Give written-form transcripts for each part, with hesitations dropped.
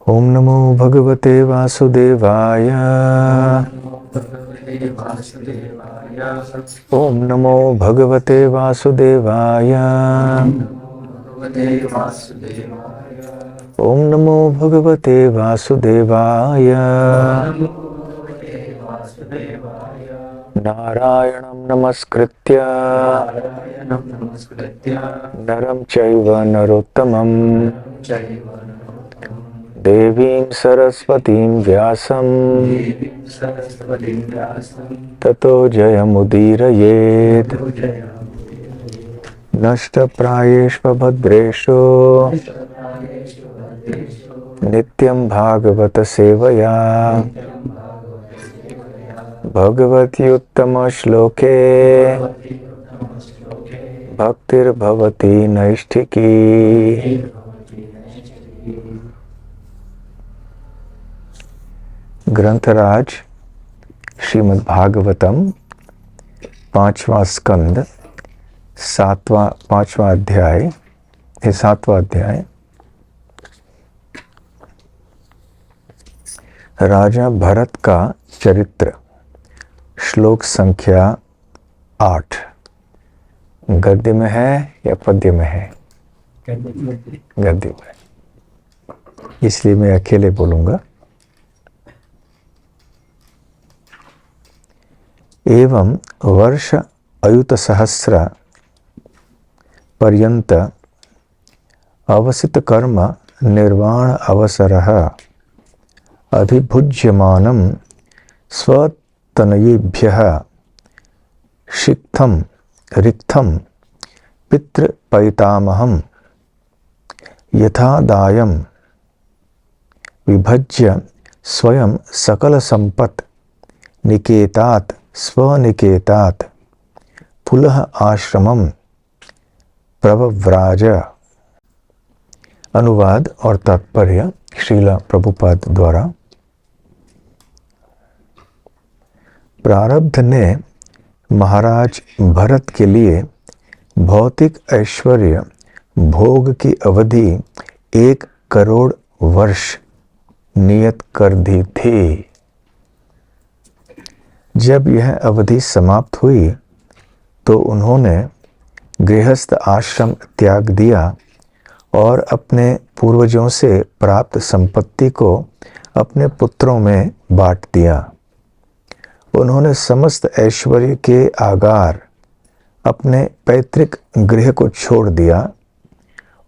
ओम नमो भगवते वासुदेवाय। ओम नमो भगवते वासुदेवाय। ओम नमो भगवते वासुदेवाय। नारायणं नमस्कृत्य नरं चैव नरोत्तमं देवीं सरस्वतीं व्यासं ततो जयमुदीरयेत्। नष्टप्रायेष्वभद्रेषु नित्यं भागवत सेवया भगवत्युत्तमश्लोके भक्तिर्भवति नैष्ठिकी। ग्रंथराज श्रीमद् भागवतम 5वां स्कंद 5वां अध्याय 7वां अध्याय। राजा भरत का चरित्र। श्लोक संख्या 8। गद्य में है या पद्य में है? गद्य में, इसलिए मैं अकेले बोलूंगा। एवं वर्ष अयुत सहस्र पर्यंत अवसित कर्म निर्वाण अवसरः अभिभुज्यमानं स्वतनयेभ्यः शिक्थं रिक्थं पितृपैतामहं यथादायं विभज्य स्वयं सकल संपत् निकेतात् स्वनिकेतात् पुनः आश्रमं प्रव्राज। अनुवाद और तात्पर्य श्रीला प्रभुपाद द्वारा। प्रारब्ध ने महाराज भरत के लिए भौतिक ऐश्वर्य भोग की अवधि 1 करोड़ वर्ष नियत कर दी थी। जब यह अवधि समाप्त हुई तो उन्होंने गृहस्थ आश्रम त्याग दिया और अपने पूर्वजों से प्राप्त संपत्ति को अपने पुत्रों में बांट दिया। उन्होंने समस्त ऐश्वर्य के आगार अपने पैतृक गृह को छोड़ दिया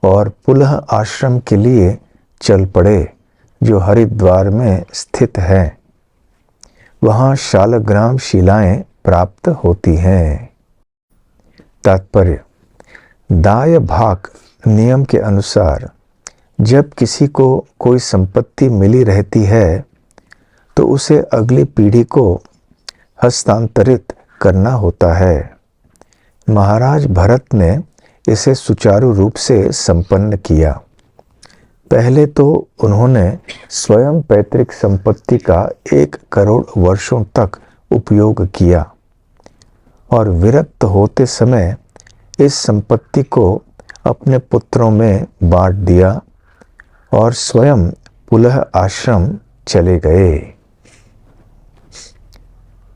और पुनः आश्रम के लिए चल पड़े, जो हरिद्वार में स्थित है। वहाँ शालग्राम शिलाएं प्राप्त होती हैं। तात्पर्य: दाय भाग नियम के अनुसार जब किसी को कोई संपत्ति मिली रहती है तो उसे अगली पीढ़ी को हस्तांतरित करना होता है। महाराज भरत ने इसे सुचारू रूप से संपन्न किया। पहले तो उन्होंने स्वयं पैतृक संपत्ति का 1 करोड़ वर्षों तक उपयोग किया और विरक्त होते समय इस संपत्ति को अपने पुत्रों में बांट दिया और स्वयं पुनः आश्रम चले गए।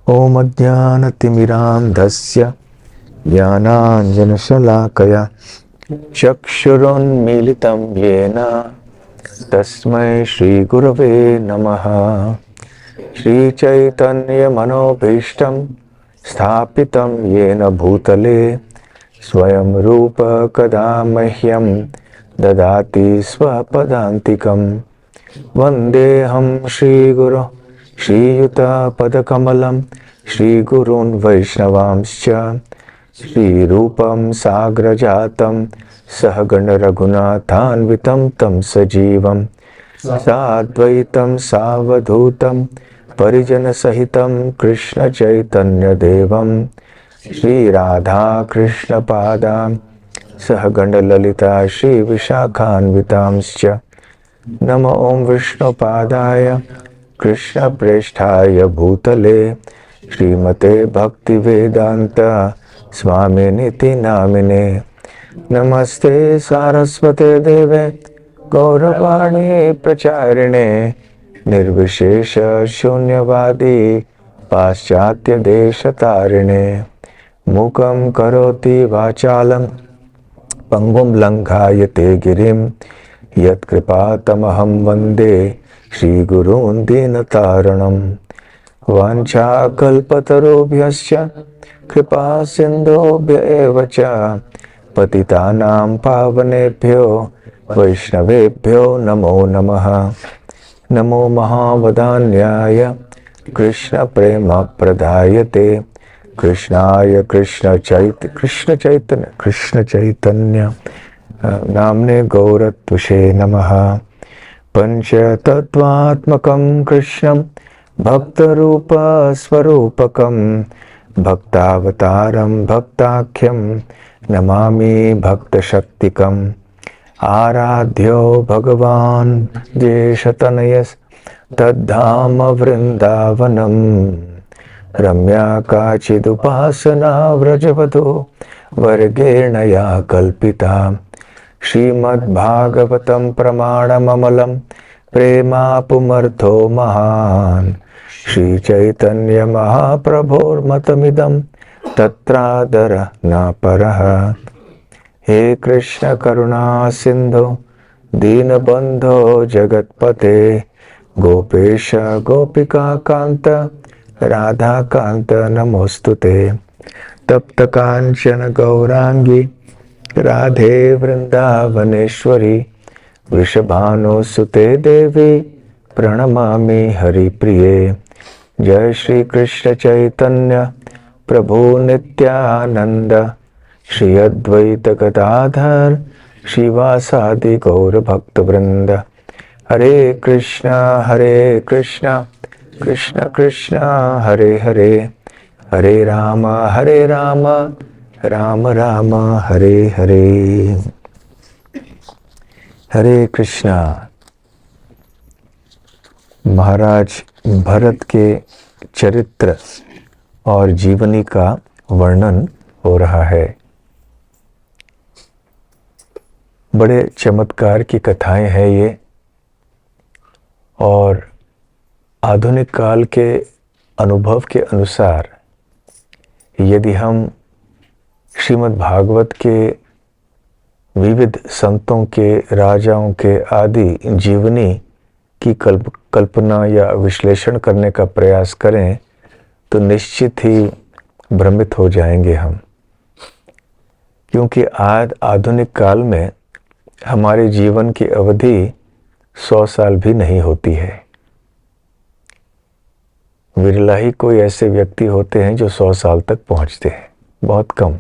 ओम अज्ञानतिमिरान्धस्य ज्ञानाञ्जनशलाकया चक्षुरुन्मीलितं येन तस्मै श्रीगुरवे नमः। श्रीचैतन्यमनोभीष्टं स्थापितं येन भूतले स्वयं रूप कदा मह्यं ददाति स्वपदान्तिकं। वन्देऽहं श्रीगुरो श्रीयुतपदकमलं श्रीगुरून् वैष्णवांश्च श्रीरूपं साग्रजातं सहगण रघुनाथान्वितं तं सजीवं साद्वैतं सावधूतं परिजनसहितं कृष्णचैतन्यदेवं श्रीराधा कृष्णपादां सहगण ललिता श्रीविशाखान्वितांश्च। नमो ओं विष्णुपादाय कृष्णप्रेष्ठाय भूतले श्रीमते भक्तिवेदांत स्वामिनिति नामिने। नमस्ते सारस्वते देवे गौरवाणी प्रचारिणे निर्विशेष शून्यवादी पाश्चात्य देश तारिणे मूकं करोति वाचालं पंगुं लंघायते गिरिं यत्कृपातमहं वन्दे श्रीगुरून् दीनतारिणम् वाञ्छाकल्पतरुभ्यश्च कृपा सिन्धुभ्य एव च पतितानां पावनेभ्यो वैष्णवेभ्यो नमो नमः। नमो महावदान्याय कृष्णप्रेमप्रदायते कृष्णाय कृष्ण चैतन्य नाम्ने गौरत्वसे नमः। पंचतत्वात्मकं कृष्णं भक्तरूप स्वरूपकं भक्तावतारं भक्ताख्यं नमामि भक्तशक्तिकम् आराध्यो भगवान् देशतनयस् तद्धाम वृन्दावनम् रम्या काचिदुपासना व्रजवधू वर्गेण या कल्पिता श्रीमद्भागवतं प्रमाणममलं प्रेमापुमर्थो महान् श्रीचैतन्य महाप्रभोर्मतमिदं तत्रादर न परः। हे कृष्ण करुणा सिंधु दीनबंधो जगत्पते गोपेश गोपिका कांत राधा कांत नमोस्तुते। तप्त कांचन गौरांगी राधे वृंदावनेश्वरी वृषभानुसुते देवी प्रणमामि हरिप्रिये। जय श्री कृष्ण चैतन्य प्रभु नित्यानंद श्री अद्वैत गदाधर श्रीवासादि गौर भक्त वृंद। हरे कृष्ण कृष्ण कृष्ण हरे हरे हरे राम राम राम हरे हरे। हरे कृष्णा। महाराज भरत के चरित्र और जीवनी का वर्णन हो रहा है। बड़े चमत्कार की कथाएं हैं ये, और आधुनिक काल के अनुभव के अनुसार यदि हम श्रीमद् भागवत के विविध संतों के राजाओं के आदि जीवनी की कल्पना या विश्लेषण करने का प्रयास करें तो निश्चित ही भ्रमित हो जाएंगे हम, क्योंकि आज आधुनिक काल में हमारे जीवन की अवधि 100 साल भी नहीं होती है। विरला ही कोई ऐसे व्यक्ति होते हैं जो 100 साल तक पहुंचते हैं, बहुत कम।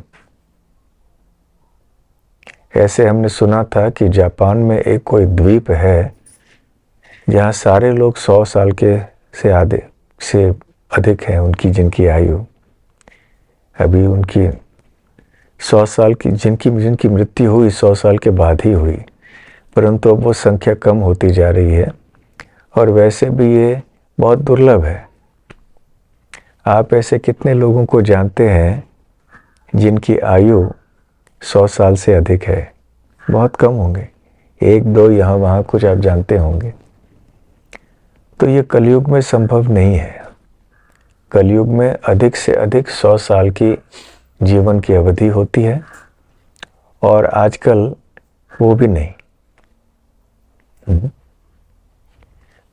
ऐसे हमने सुना था कि जापान में एक कोई द्वीप है जहाँ सारे लोग 100 साल के से अधिक हैं उनकी, जिनकी आयु अभी उनकी 100 साल की, जिनकी मृत्यु हुई 100 साल के बाद ही हुई, परंतु अब वो संख्या कम होती जा रही है और वैसे भी ये बहुत दुर्लभ है। आप ऐसे कितने लोगों को जानते हैं जिनकी आयु 100 साल से अधिक है? बहुत कम होंगे, एक दो यहाँ वहाँ कुछ आप जानते होंगे। तो ये कलयुग में संभव नहीं है। कलयुग में अधिक से अधिक 100 साल की जीवन की अवधि होती है, और आजकल वो भी नहीं।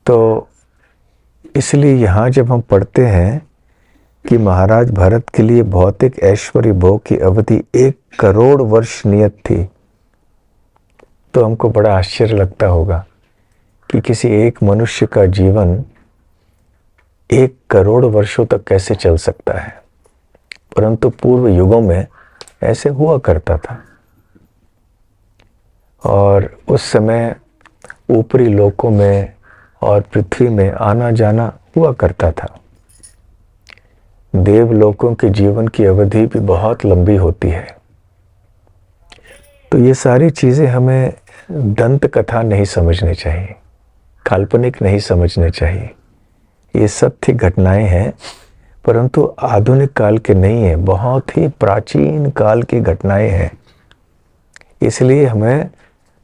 तो इसलिए यहाँ जब हम पढ़ते हैं कि महाराज भरत के लिए भौतिक ऐश्वर्य भोग की अवधि 1 करोड़ वर्ष नियत थी, तो हमको बड़ा आश्चर्य लगता होगा कि किसी एक मनुष्य का जीवन 1 करोड़ वर्षों तक कैसे चल सकता है। परंतु पूर्व युगों में ऐसे हुआ करता था, और उस समय ऊपरी लोकों में और पृथ्वी में आना जाना हुआ करता था। देवलोकों के जीवन की अवधि भी बहुत लंबी होती है। तो ये सारी चीज़ें हमें दंत कथा नहीं समझनी चाहिए, काल्पनिक नहीं समझने चाहिए। ये सत्य घटनाएं हैं, परंतु आधुनिक काल के नहीं है, बहुत ही प्राचीन काल की घटनाएं हैं। इसलिए हमें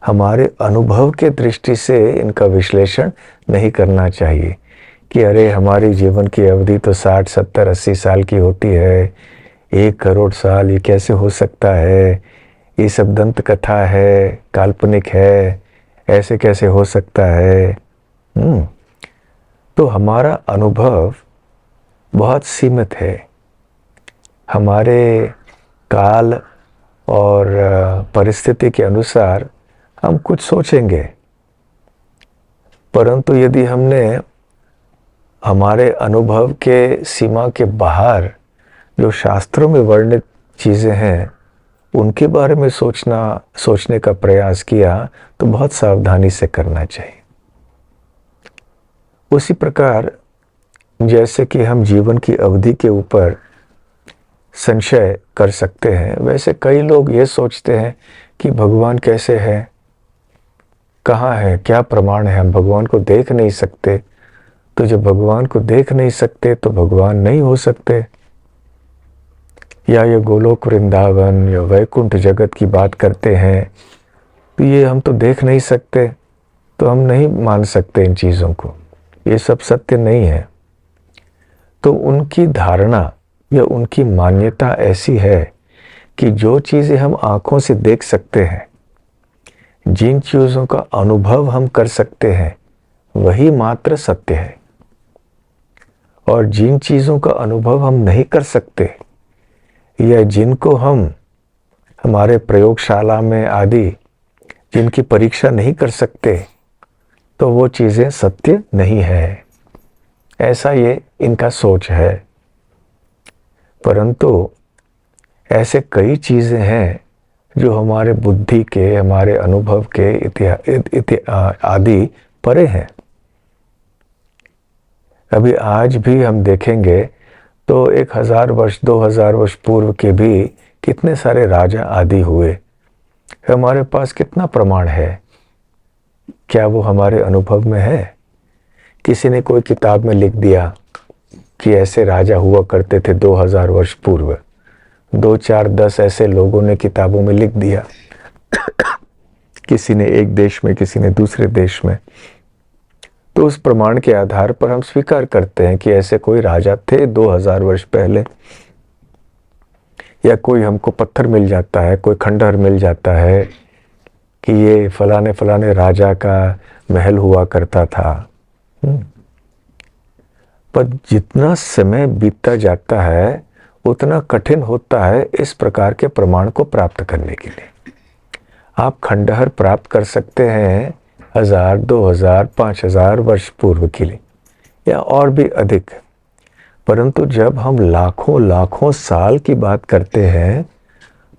हमारे अनुभव के दृष्टि से इनका विश्लेषण नहीं करना चाहिए कि अरे हमारी जीवन की अवधि तो 60, 70, 80 साल की होती है, 1 करोड़ साल, ये कैसे हो सकता है, ये सब दंत कथा है, काल्पनिक है, ऐसे कैसे हो सकता है। तो हमारा अनुभव बहुत सीमित है। हमारे काल और परिस्थिति के अनुसार हम कुछ सोचेंगे, परंतु यदि हमने हमारे अनुभव के सीमा के बाहर जो शास्त्रों में वर्णित चीज़ें हैं उनके बारे में सोचने का प्रयास किया तो बहुत सावधानी से करना चाहिए। उसी प्रकार जैसे कि हम जीवन की अवधि के ऊपर संशय कर सकते हैं, वैसे कई लोग ये सोचते हैं कि भगवान कैसे है, कहाँ है, क्या प्रमाण है, हम भगवान को देख नहीं सकते। तो जब भगवान को देख नहीं सकते तो भगवान नहीं हो सकते। या ये गोलोक वृंदावन या वैकुंठ जगत की बात करते हैं तो ये हम तो देख नहीं सकते, तो हम नहीं मान सकते इन चीज़ों को, ये सब सत्य नहीं है। तो उनकी धारणा या उनकी मान्यता ऐसी है कि जो चीज़ें हम आँखों से देख सकते हैं, जिन चीज़ों का अनुभव हम कर सकते हैं, वही मात्र सत्य है। और जिन चीज़ों का अनुभव हम नहीं कर सकते या जिनको हम हमारे प्रयोगशाला में आदि जिनकी परीक्षा नहीं कर सकते, तो वो चीज़ें सत्य नहीं है। ऐसा ये इनका सोच है। परंतु ऐसे कई चीज़ें हैं जो हमारे बुद्धि के, हमारे अनुभव के आदि परे हैं। अभी आज भी हम देखेंगे तो 1000 वर्ष 2000 वर्ष पूर्व के भी कितने सारे राजा आदि हुए। हमारे पास कितना प्रमाण है? क्या वो हमारे अनुभव में है? किसी ने कोई किताब में लिख दिया कि ऐसे राजा हुआ करते थे 2000 वर्ष पूर्व, 2, 4, 10 ऐसे लोगों ने किताबों में लिख दिया किसी ने एक देश में, किसी ने दूसरे देश में, तो उस प्रमाण के आधार पर हम स्वीकार करते हैं कि ऐसे कोई राजा थे 2000 वर्ष पहले। या कोई हमको पत्थर मिल जाता है, कोई खंडहर मिल जाता है कि ये फलाने फलाने राजा का महल हुआ करता था। पर जितना समय बीतता जाता है उतना कठिन होता है इस प्रकार के प्रमाण को प्राप्त करने के लिए। आप खंडहर प्राप्त कर सकते हैं 1000, 2000, 5000 वर्ष पूर्व के लिए या और भी अधिक, परंतु जब हम लाखों लाखों साल की बात करते हैं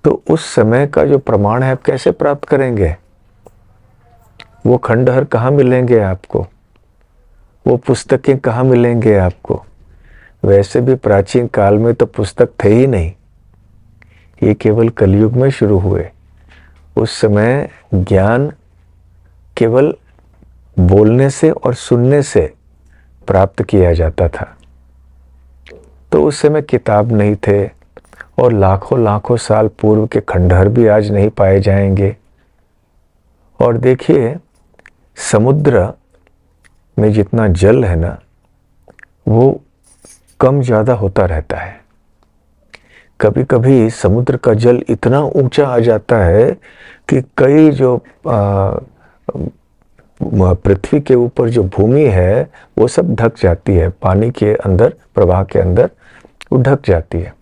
तो उस समय का जो प्रमाण है आप कैसे प्राप्त करेंगे? वो खंडहर कहाँ मिलेंगे आपको? वो पुस्तकें कहाँ मिलेंगे आपको? वैसे भी प्राचीन काल में तो पुस्तक थे ही नहीं, ये केवल कलयुग में शुरू हुए। उस समय ज्ञान केवल बोलने से और सुनने से प्राप्त किया जाता था। तो उस समय किताब नहीं थे और लाखों लाखों साल पूर्व के खंडहर भी आज नहीं पाए जाएंगे। और देखिए, समुद्र में जितना जल है ना, वो कम ज़्यादा होता रहता है। कभी कभी समुद्र का जल इतना ऊंचा आ जाता है कि कई जो पृथ्वी के ऊपर जो भूमि है वो सब ढक जाती है, पानी के अंदर, प्रवाह के अंदर वो ढक जाती है।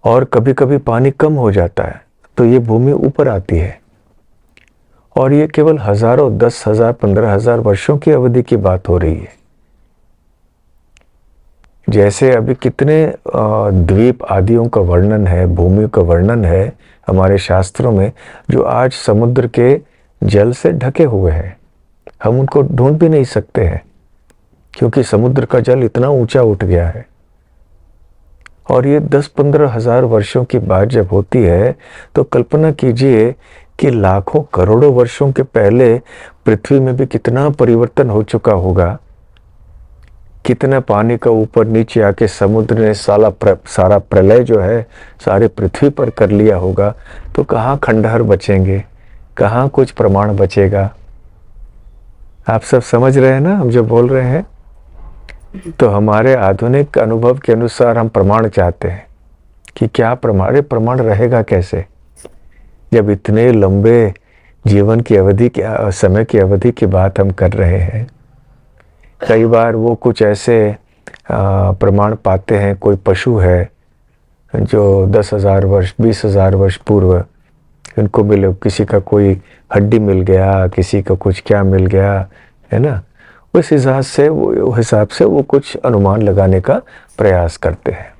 और कभी कभी पानी कम हो जाता है तो ये भूमि ऊपर आती है। और ये केवल हजारों, 10,000, 15,000 वर्षों की अवधि की बात हो रही है। जैसे अभी कितने द्वीप आदियों का वर्णन है, भूमि का वर्णन है हमारे शास्त्रों में, जो आज समुद्र के जल से ढके हुए हैं। हम उनको ढूंढ भी नहीं सकते हैं क्योंकि समुद्र का जल इतना ऊंचा उठ गया है। और ये 10-15 हजार वर्षों की बात जब होती है तो कल्पना कीजिए कि लाखों करोड़ों वर्षों के पहले पृथ्वी में भी कितना परिवर्तन हो चुका होगा। कितना पानी का ऊपर नीचे आके समुद्र ने सारा प्रलय जो है सारे पृथ्वी पर कर लिया होगा। तो कहाँ खंडहर बचेंगे, कहाँ कुछ प्रमाण बचेगा। आप सब समझ रहे हैं ना हम जो बोल रहे हैं। तो हमारे आधुनिक अनुभव के अनुसार हम प्रमाण चाहते हैं कि क्या प्रमाण, प्रमाण रहेगा कैसे जब इतने लंबे जीवन की अवधि के समय की अवधि की बात हम कर रहे हैं। कई बार वो कुछ ऐसे प्रमाण पाते हैं, कोई पशु है जो 10,000 वर्ष 20,000 वर्ष पूर्व इनको मिले, किसी का कोई हड्डी मिल गया, किसी का कुछ क्या मिल गया, है ना। उस हिसाब से वो कुछ अनुमान लगाने का प्रयास करते हैं।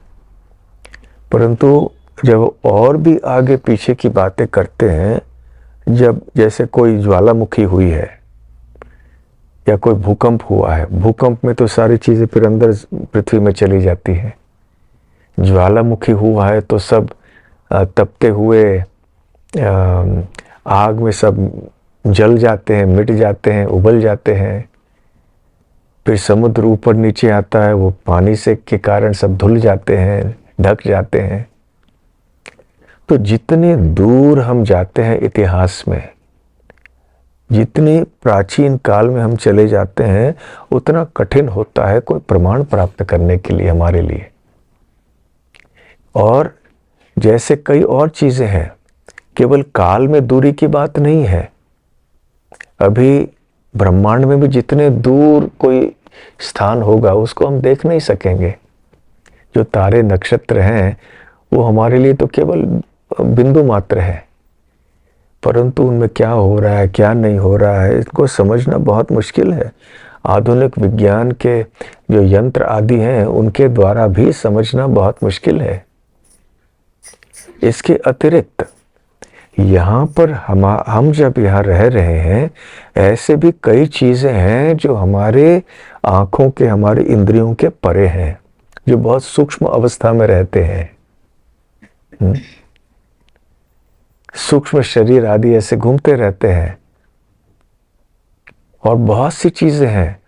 परंतु जब और भी आगे पीछे की बातें करते हैं, जब जैसे कोई ज्वालामुखी हुई है या कोई भूकंप हुआ है, भूकंप में तो सारी चीज़ें फिर अंदर पृथ्वी में चली जाती हैं। ज्वालामुखी हुआ है तो सब तपते हुए आग में सब जल जाते हैं, मिट जाते हैं, उबल जाते हैं। फिर समुद्र ऊपर नीचे आता है, वो पानी से के कारण सब धुल जाते हैं, ढक जाते हैं। तो जितने दूर हम जाते हैं इतिहास में, जितनी प्राचीन काल में हम चले जाते हैं, उतना कठिन होता है कोई प्रमाण प्राप्त करने के लिए हमारे लिए। और जैसे कई और चीजें हैं, केवल काल में दूरी की बात नहीं है। अभी ब्रह्मांड में भी जितने दूर कोई स्थान होगा उसको हम देख नहीं सकेंगे। जो तारे नक्षत्र हैं वो हमारे लिए तो केवल बिंदु मात्र है, परंतु उनमें क्या हो रहा है क्या नहीं हो रहा है इसको समझना बहुत मुश्किल है। आधुनिक विज्ञान के जो यंत्र आदि हैं उनके द्वारा भी समझना बहुत मुश्किल है। इसके अतिरिक्त यहाँ पर हम जब यहाँ रह रहे हैं, ऐसे भी कई चीज़ें हैं जो हमारे आँखों के, हमारे इंद्रियों के परे हैं, जो बहुत सूक्ष्म अवस्था में रहते हैं। सूक्ष्म शरीर आदि ऐसे घूमते रहते हैं। और बहुत सी चीज़ें हैं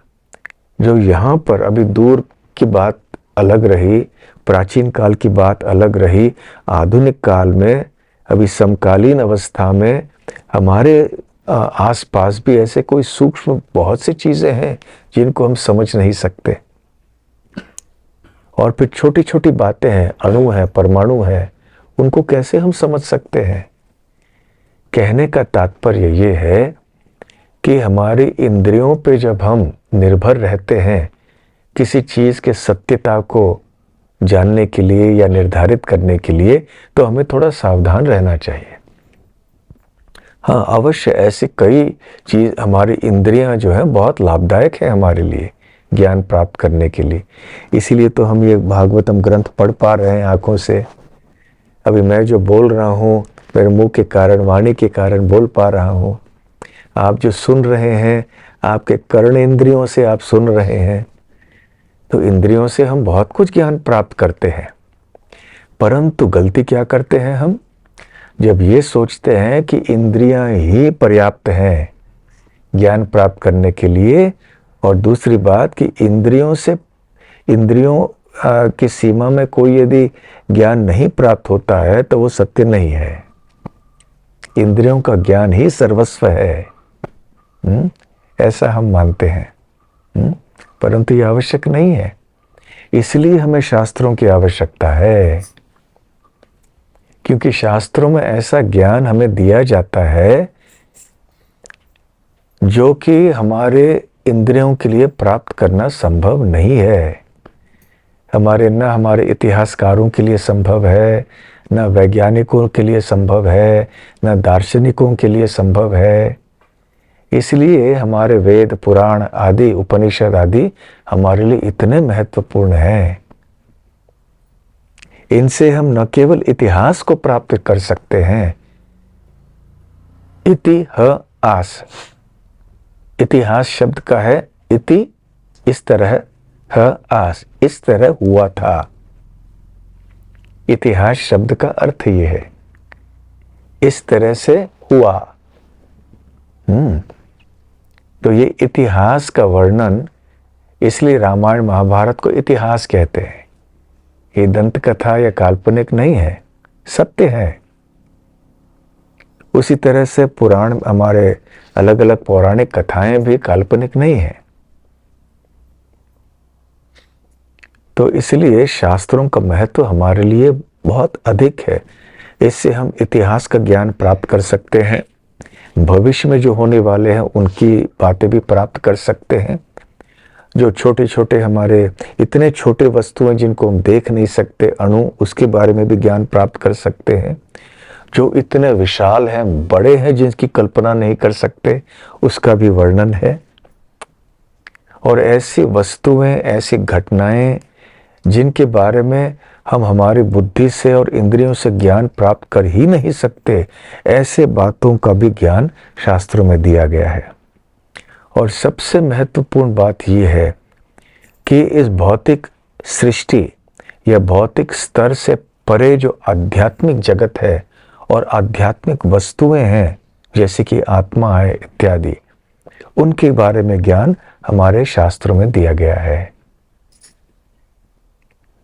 जो यहाँ पर, अभी दूर की बात अलग रही, प्राचीन काल की बात अलग रही, आधुनिक काल में अभी समकालीन अवस्था में हमारे आसपास भी ऐसे कोई सूक्ष्म बहुत सी चीज़ें हैं जिनको हम समझ नहीं सकते। और फिर छोटी छोटी बातें हैं, अणु है, परमाणु है, उनको कैसे हम समझ सकते हैं। कहने का तात्पर्य ये है कि हमारी इंद्रियों पे जब हम निर्भर रहते हैं किसी चीज़ के सत्यता को जानने के लिए या निर्धारित करने के लिए, तो हमें थोड़ा सावधान रहना चाहिए। हाँ, अवश्य ऐसी कई चीज़, हमारी इंद्रियां जो हैं बहुत लाभदायक है हमारे लिए ज्ञान प्राप्त करने के लिए। इसीलिए तो हम ये भागवतम ग्रंथ पढ़ पा रहे हैं आँखों से। अभी मैं जो बोल रहा हूँ मेरे मुंह के कारण, वाणी के कारण बोल पा रहा हूँ। आप जो सुन रहे हैं, आपके कर्ण इंद्रियों से आप सुन रहे हैं। तो इंद्रियों से हम बहुत कुछ ज्ञान प्राप्त करते हैं, परंतु गलती क्या करते हैं हम, जब ये सोचते हैं कि इंद्रियां ही पर्याप्त हैं ज्ञान प्राप्त करने के लिए। और दूसरी बात कि इंद्रियों की सीमा में कोई यदि ज्ञान नहीं प्राप्त होता है तो वो सत्य नहीं है। इंद्रियों का ज्ञान ही सर्वस्व है, ऐसा हम मानते हैं। परंतु ये आवश्यक नहीं है। इसलिए हमें शास्त्रों की आवश्यकता है, क्योंकि शास्त्रों में ऐसा ज्ञान हमें दिया जाता है जो कि हमारे इंद्रियों के लिए प्राप्त करना संभव नहीं है। हमारे इतिहासकारों के लिए संभव है, न वैज्ञानिकों के लिए संभव है, न दार्शनिकों के लिए संभव है। इसलिए हमारे वेद, पुराण आदि, उपनिषद आदि हमारे लिए इतने महत्वपूर्ण हैं। इनसे हम न केवल इतिहास को प्राप्त कर सकते हैं, इतिहास, इतिहास शब्द का है इति, इस तरह, आस, इस तरह हुआ था। इतिहास शब्द का अर्थ ये है, इस तरह से हुआ। तो ये इतिहास का वर्णन, इसलिए रामायण महाभारत को इतिहास कहते हैं। ये दंत कथा या काल्पनिक नहीं है, सत्य है। उसी तरह से पुराण, हमारे अलग अलग पौराणिक कथाएं भी काल्पनिक नहीं है। तो इसलिए शास्त्रों का महत्व हमारे लिए बहुत अधिक है। इससे हम इतिहास का ज्ञान प्राप्त कर सकते हैं, भविष्य में जो होने वाले हैं उनकी बातें भी प्राप्त कर सकते हैं। जो छोटे छोटे हमारे इतने छोटे वस्तुएं जिनको हम देख नहीं सकते, अणु, उसके बारे में भी ज्ञान प्राप्त कर सकते हैं। जो इतने विशाल हैं, बड़े हैं, जिनकी कल्पना नहीं कर सकते, उसका भी वर्णन है। और ऐसी वस्तुएं, ऐसी घटनाएं जिनके बारे में हम हमारी बुद्धि से और इंद्रियों से ज्ञान प्राप्त कर ही नहीं सकते, ऐसे बातों का भी ज्ञान शास्त्रों में दिया गया है। और सबसे महत्वपूर्ण बात यह है कि इस भौतिक सृष्टि या भौतिक स्तर से परे जो आध्यात्मिक जगत है और आध्यात्मिक वस्तुएं हैं, जैसे कि आत्मा है इत्यादि, उनके बारे में ज्ञान हमारे शास्त्रों में दिया गया है।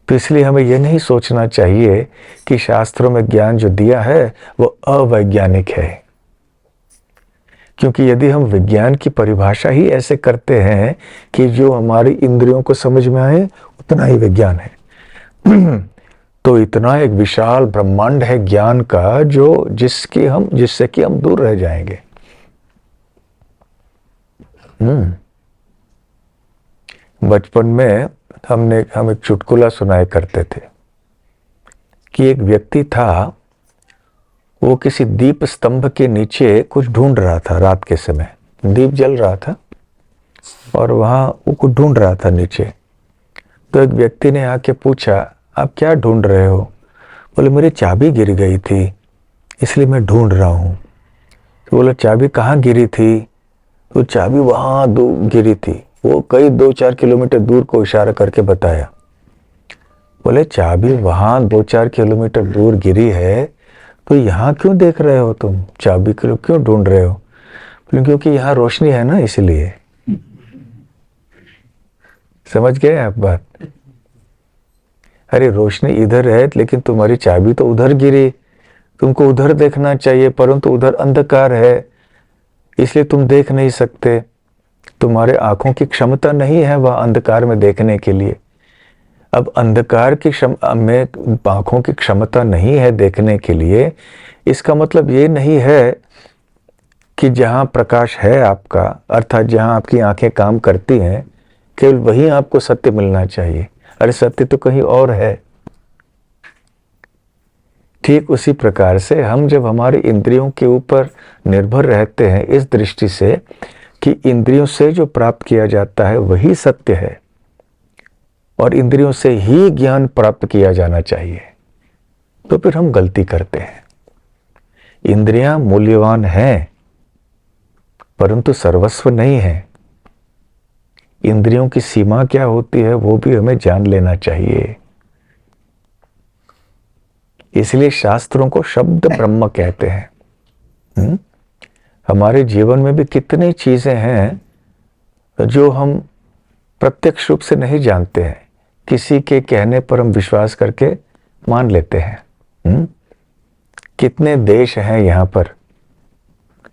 तो इसलिए हमें यह नहीं सोचना चाहिए कि शास्त्रों में ज्ञान जो दिया है वो अवैज्ञानिक है, क्योंकि यदि हम विज्ञान की परिभाषा ही ऐसे करते हैं कि जो हमारी इंद्रियों को समझ में आए उतना ही विज्ञान है, तो इतना एक विशाल ब्रह्मांड है ज्ञान का, जो जिससे कि हम दूर रह जाएंगे। बचपन में हम एक चुटकुला सुनाया करते थे कि एक व्यक्ति था, वो किसी दीप स्तंभ के नीचे कुछ ढूंढ रहा था। रात के समय दीप जल रहा था और वहां वो कुछ ढूंढ रहा था नीचे। तो एक व्यक्ति ने आके पूछा, आप क्या ढूंढ रहे हो? बोले, मेरी चाबी गिर गई थी इसलिए मैं ढूंढ रहा हूं। तो बोला, चाबी कहाँ गिरी थी? तो चाबी वहां गिरी थी। वो कई 2-4 किलोमीटर दूर को इशारा करके बताया। बोले, चाबी वहां 2-4 किलोमीटर दूर गिरी है तो यहाँ क्यों देख रहे हो तुम? चाबी क्यों ढूंढ रहे हो? बोले, क्योंकि यहाँ रोशनी है ना, इसलिए। समझ गए आप बात? अरे रोशनी इधर है लेकिन तुम्हारी चाबी तो उधर गिरी, तुमको उधर देखना चाहिए, परंतु उधर अंधकार है इसलिए तुम देख नहीं सकते। तुम्हारे आंखों की क्षमता नहीं है वह अंधकार में देखने के लिए। अब अंधकार की में आंखों की क्षमता नहीं है देखने के लिए, इसका मतलब ये नहीं है कि जहां प्रकाश है आपका, अर्थात जहां आपकी आंखें काम करती हैं, केवल वहीं आपको सत्य मिलना चाहिए। अरे सत्य तो कहीं और है। ठीक उसी प्रकार से हम जब हमारी इंद्रियों के ऊपर निर्भर रहते हैं इस दृष्टि से कि इंद्रियों से जो प्राप्त किया जाता है वही सत्य है और इंद्रियों से ही ज्ञान प्राप्त किया जाना चाहिए, तो फिर हम गलती करते हैं। इंद्रियां मूल्यवान हैं परंतु सर्वस्व नहीं है। इंद्रियों की सीमा क्या होती है वो भी हमें जान लेना चाहिए। इसलिए शास्त्रों को शब्द ब्रह्म कहते हैं। हमारे जीवन में भी कितनी चीजें हैं जो हम प्रत्यक्ष रूप से नहीं जानते हैं, किसी के कहने पर हम विश्वास करके मान लेते हैं। कितने देश हैं यहाँ पर?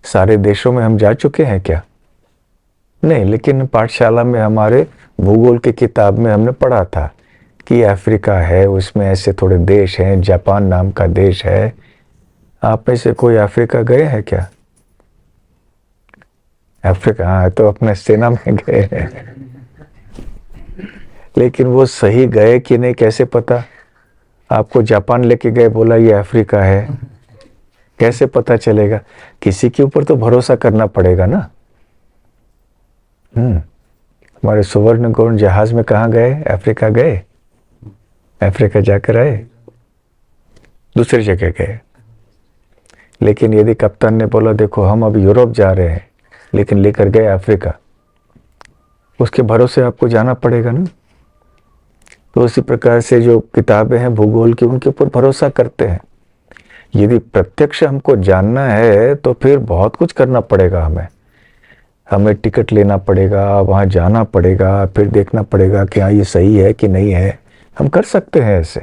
सारे देशों में हम जा चुके हैं क्या? नहीं, लेकिन पाठशाला में हमारे भूगोल की किताब में हमने पढ़ा था कि अफ्रीका है, उसमें ऐसे थोड़े देश हैं, जापान नाम का देश है। आप में से कोई अफ्रीका गए हैं क्या? अफ्रीका, हाँ, तो अपने सेना में गए हैं। लेकिन वो सही गए कि नहीं कैसे पता? आपको जापान लेके गए, बोला ये अफ्रीका है, कैसे पता चलेगा? किसी के ऊपर तो भरोसा करना पड़ेगा ना। हमारे सुवर्ण गौड़ जहाज में कहाँ गए? अफ्रीका गए? अफ्रीका जाकर आए? दूसरी जगह गए। लेकिन यदि कप्तान ने बोला देखो हम अब यूरोप जा रहे हैं, लेकिन लेकर गए अफ्रीका, उसके भरोसे आपको जाना पड़ेगा ना। तो उसी प्रकार से जो किताबें हैं भूगोल की, उनके ऊपर भरोसा करते हैं। यदि प्रत्यक्ष हमको जानना है तो फिर बहुत कुछ करना पड़ेगा। हमें टिकट लेना पड़ेगा, वहाँ जाना पड़ेगा, फिर देखना पड़ेगा कि हाँ ये सही है कि नहीं है। हम कर सकते हैं ऐसे,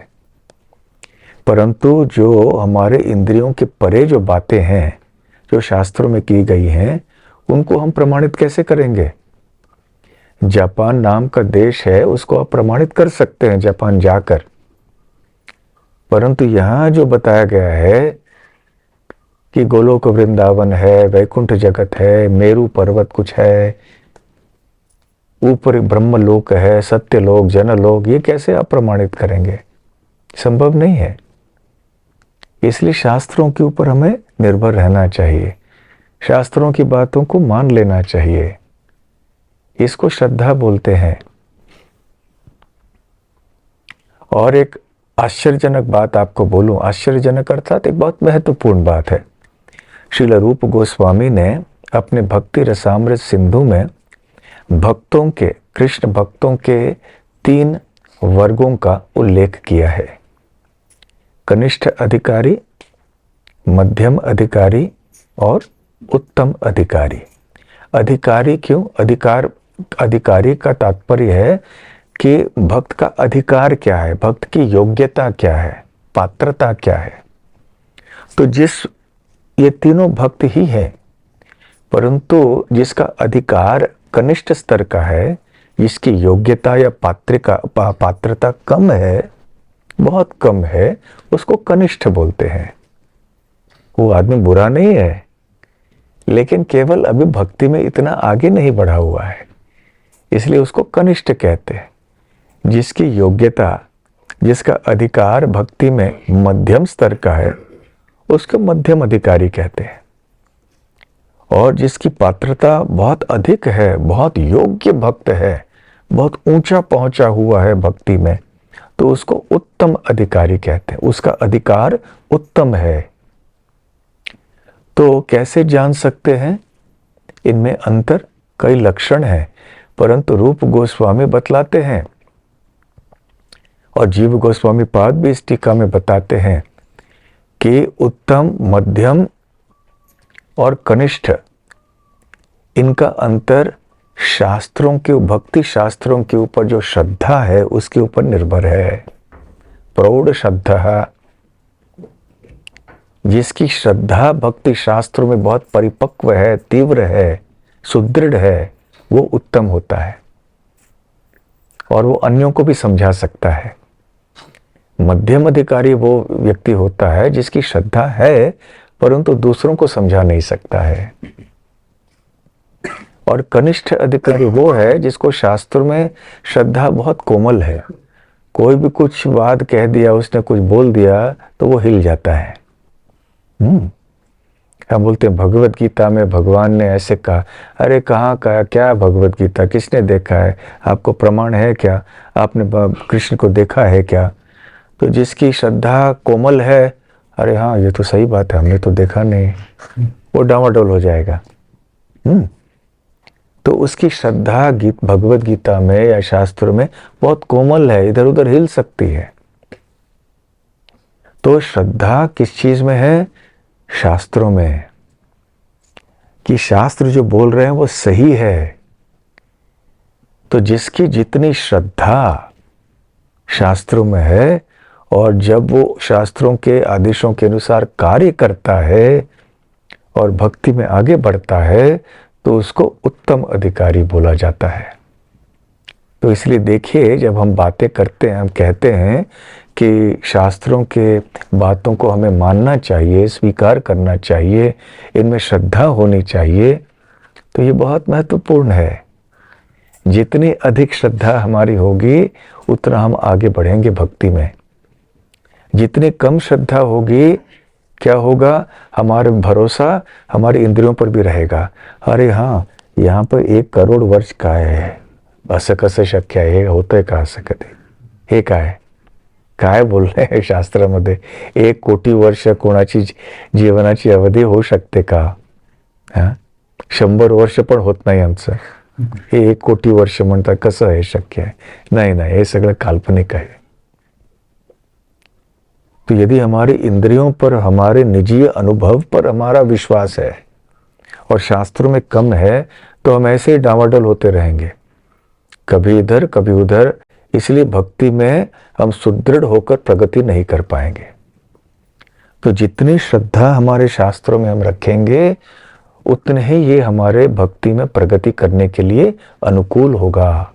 परंतु जो हमारे इंद्रियों के परे जो बातें हैं जो शास्त्रों में की गई हैं उनको हम प्रमाणित कैसे करेंगे? जापान नाम का देश है, उसको आप प्रमाणित कर सकते हैं जापान जाकर, परंतु यहाँ जो बताया गया है कि गोलोक वृंदावन है, वैकुंठ जगत है, मेरू पर्वत कुछ है, ऊपर ब्रह्मलोक है, सत्यलोक, जनलोक, ये कैसे आप प्रमाणित करेंगे? संभव नहीं है। इसलिए शास्त्रों के ऊपर हमें निर्भर रहना चाहिए, शास्त्रों की बातों को मान लेना चाहिए। इसको श्रद्धा बोलते हैं। और एक आश्चर्यजनक बात आपको बोलूं, आश्चर्यजनक अर्थात एक बहुत महत्वपूर्ण बात है। श्रील रूप गोस्वामी ने अपने भक्ति रसामृत सिंधु में भक्तों के, कृष्ण भक्तों के 3 वर्गों का उल्लेख किया है। कनिष्ठ अधिकारी, मध्यम अधिकारी और उत्तम अधिकारी। अधिकारी क्यों? अधिकारी का तात्पर्य है कि भक्त का अधिकार क्या है, भक्त की योग्यता क्या है, पात्रता क्या है। तो ये तीनों भक्त ही है, परंतु जिसका अधिकार कनिष्ठ स्तर का है, जिसकी योग्यता या पात्रता कम है, बहुत कम है, उसको कनिष्ठ बोलते हैं। वो आदमी बुरा नहीं है, लेकिन केवल अभी भक्ति में इतना आगे नहीं बढ़ा हुआ है, इसलिए उसको कनिष्ठ कहते हैं। जिसकी योग्यता, जिसका अधिकार भक्ति में मध्यम स्तर का है, उसको मध्यम अधिकारी कहते हैं। और जिसकी पात्रता बहुत अधिक है, बहुत योग्य भक्त है, बहुत ऊंचा पहुंचा हुआ है भक्ति में, तो उसको उत्तम अधिकारी कहते हैं। उसका अधिकार उत्तम है। तो कैसे जान सकते हैं? इनमें अंतर, कई लक्षण हैं, परंतु रूप गोस्वामी बतलाते हैं और जीव गोस्वामी पाद भी इस टीका में बताते हैं कि उत्तम, मध्यम और कनिष्ठ, इनका अंतर शास्त्रों के, भक्ति शास्त्रों के ऊपर जो श्रद्धा है उसके ऊपर निर्भर है। प्रौढ़ श्रद्धा, जिसकी श्रद्धा भक्ति शास्त्रों में बहुत परिपक्व है, तीव्र है, सुदृढ़ है, वो उत्तम होता है और वो अन्यों को भी समझा सकता है। मध्यम अधिकारी वो व्यक्ति होता है जिसकी श्रद्धा है परंतु दूसरों को समझा नहीं सकता है। और कनिष्ठ अधिकारी वो है जिसको शास्त्र में श्रद्धा बहुत कोमल है। कोई भी कुछ बात कह दिया, उसने कुछ बोल दिया तो वो हिल जाता है। हम बोलते हैं भगवत गीता में भगवान ने ऐसे कहा। अरे कहाँ कहा? क्या भगवत गीता? किसने देखा है? आपको प्रमाण है क्या? आपने कृष्ण को देखा है क्या? तो जिसकी श्रद्धा कोमल है, अरे हाँ ये तो सही बात है, हमने तो देखा नहीं, वो डामाडोल हो जाएगा। तो उसकी श्रद्धा भगवत गीता में या शास्त्रों में बहुत कोमल है, इधर उधर हिल सकती है। तो श्रद्धा किस चीज में है? शास्त्रों में है कि शास्त्र जो बोल रहे हैं वो सही है। तो जिसकी जितनी श्रद्धा शास्त्रों में है और जब वो शास्त्रों के आदेशों के अनुसार कार्य करता है और भक्ति में आगे बढ़ता है तो उसको उत्तम अधिकारी बोला जाता है। तो इसलिए देखिए, जब हम बातें करते हैं, हम कहते हैं कि शास्त्रों के बातों को हमें मानना चाहिए, स्वीकार करना चाहिए, इनमें श्रद्धा होनी चाहिए, तो ये बहुत महत्वपूर्ण है। जितनी अधिक श्रद्धा हमारी होगी उतना हम आगे बढ़ेंगे भक्ति में। जितनी कम श्रद्धा होगी, क्या होगा? हमारे भरोसा हमारी इंद्रियों पर भी रहेगा। अरे हाँ, यहाँ पर 1 करोड़ वर्ष का है, असं कसं शक्य आहे? हे होतंय का असं कधी? हे काय बोलले आहे शास्त्रामध्ये? 1 कोटी वर्ष कोणाची जीवनाची अवधी होऊ शकते का? 100 वर्ष पण होत नाही आमचं, हे 1 कोटी वर्ष म्हणतात, कसं हे शक्य आहे? नाही, हे सगळं काल्पनिक आहे। तो यदि हमारी इंद्रियों पर, हमारे निजी अनुभव पर हमारा विश्वास है और शास्त्रों में कम है, तो हम ऐसे ही डामाडोल होते रहेंगे, कभी इधर कभी उधर। इसलिए भक्ति में हम सुदृढ़ होकर प्रगति नहीं कर पाएंगे। तो जितनी श्रद्धा हमारे शास्त्रों में हम रखेंगे उतने ही ये हमारे भक्ति में प्रगति करने के लिए अनुकूल होगा।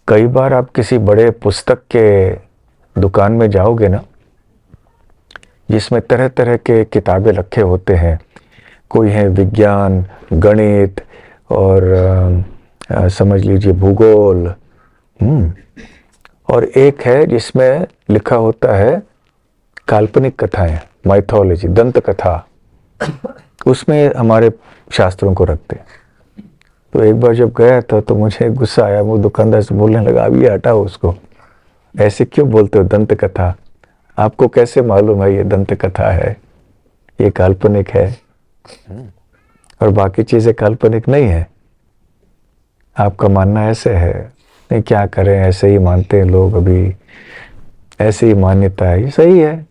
कई बार आप किसी बड़े पुस्तक के दुकान में जाओगे ना, जिसमें तरह तरह के किताबें रखे होते हैं, कोई है विज्ञान, गणित और समझ लीजिए भूगोल, और एक है जिसमें लिखा होता है काल्पनिक कथाएं, माइथोलॉजी, दंत कथा, उसमें हमारे शास्त्रों को रखते हैं। तो एक बार जब गया था तो मुझे गुस्सा आया, वो दुकानदार से बोलने लगा, अब ये हटाओ उसको, ऐसे क्यों बोलते हो दंत कथा, आपको कैसे मालूम है ये दंत कथा है, ये काल्पनिक है और बाकी चीजें काल्पनिक नहीं है। आपका मानना ऐसे है, नहीं क्या करें, ऐसे ही मानते हैं लोग, अभी ऐसे ही मान्यता है, ये सही है।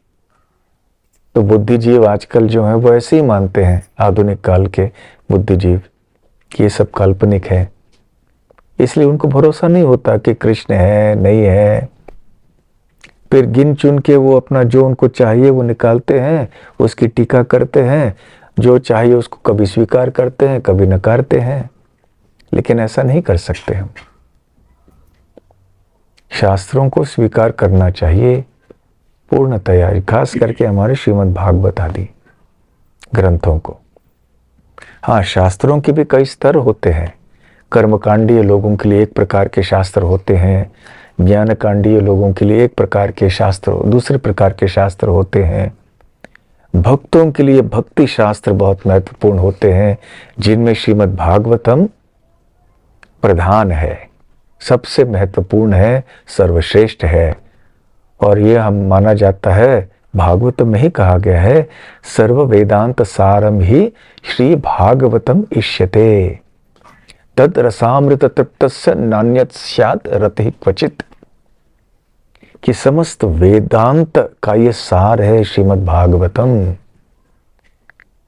तो बुद्धिजीव आजकल जो है वो ऐसे ही मानते हैं, आधुनिक काल के बुद्धिजीव, कि ये सब काल्पनिक है, इसलिए उनको भरोसा नहीं होता कि कृष्ण है नहीं है। फिर गिन चुन के वो अपना जो उनको चाहिए वो निकालते हैं, उसकी टीका करते हैं, जो चाहिए उसको कभी स्वीकार करते हैं कभी नकारते हैं, लेकिन ऐसा नहीं कर सकते हम। शास्त्रों को स्वीकार करना चाहिए पूर्ण तैयारी, खास करके हमारे श्रीमद् भागवत आदि ग्रंथों को। हाँ, शास्त्रों के भी कई स्तर होते हैं। कर्मकांडीय लोगों के लिए एक प्रकार के शास्त्र होते हैं, ज्ञानकांडीय लोगों के लिए एक प्रकार के शास्त्र, दूसरे प्रकार के शास्त्र होते हैं। भक्तों के लिए भक्ति शास्त्र बहुत महत्वपूर्ण होते हैं, जिनमें श्रीमद् भागवतम प्रधान है, सबसे महत्वपूर्ण है, सर्वश्रेष्ठ है। और ये हम माना जाता है, भागवत में ही कहा गया है, सर्व वेदांत सारम ही श्री भागवतम इष्यते तद रसामृत तृप्तस्य नान्यत् स्यात् रतिः क्वचित्, कि समस्त वेदांत का ये सार है श्रीमद् भागवतम।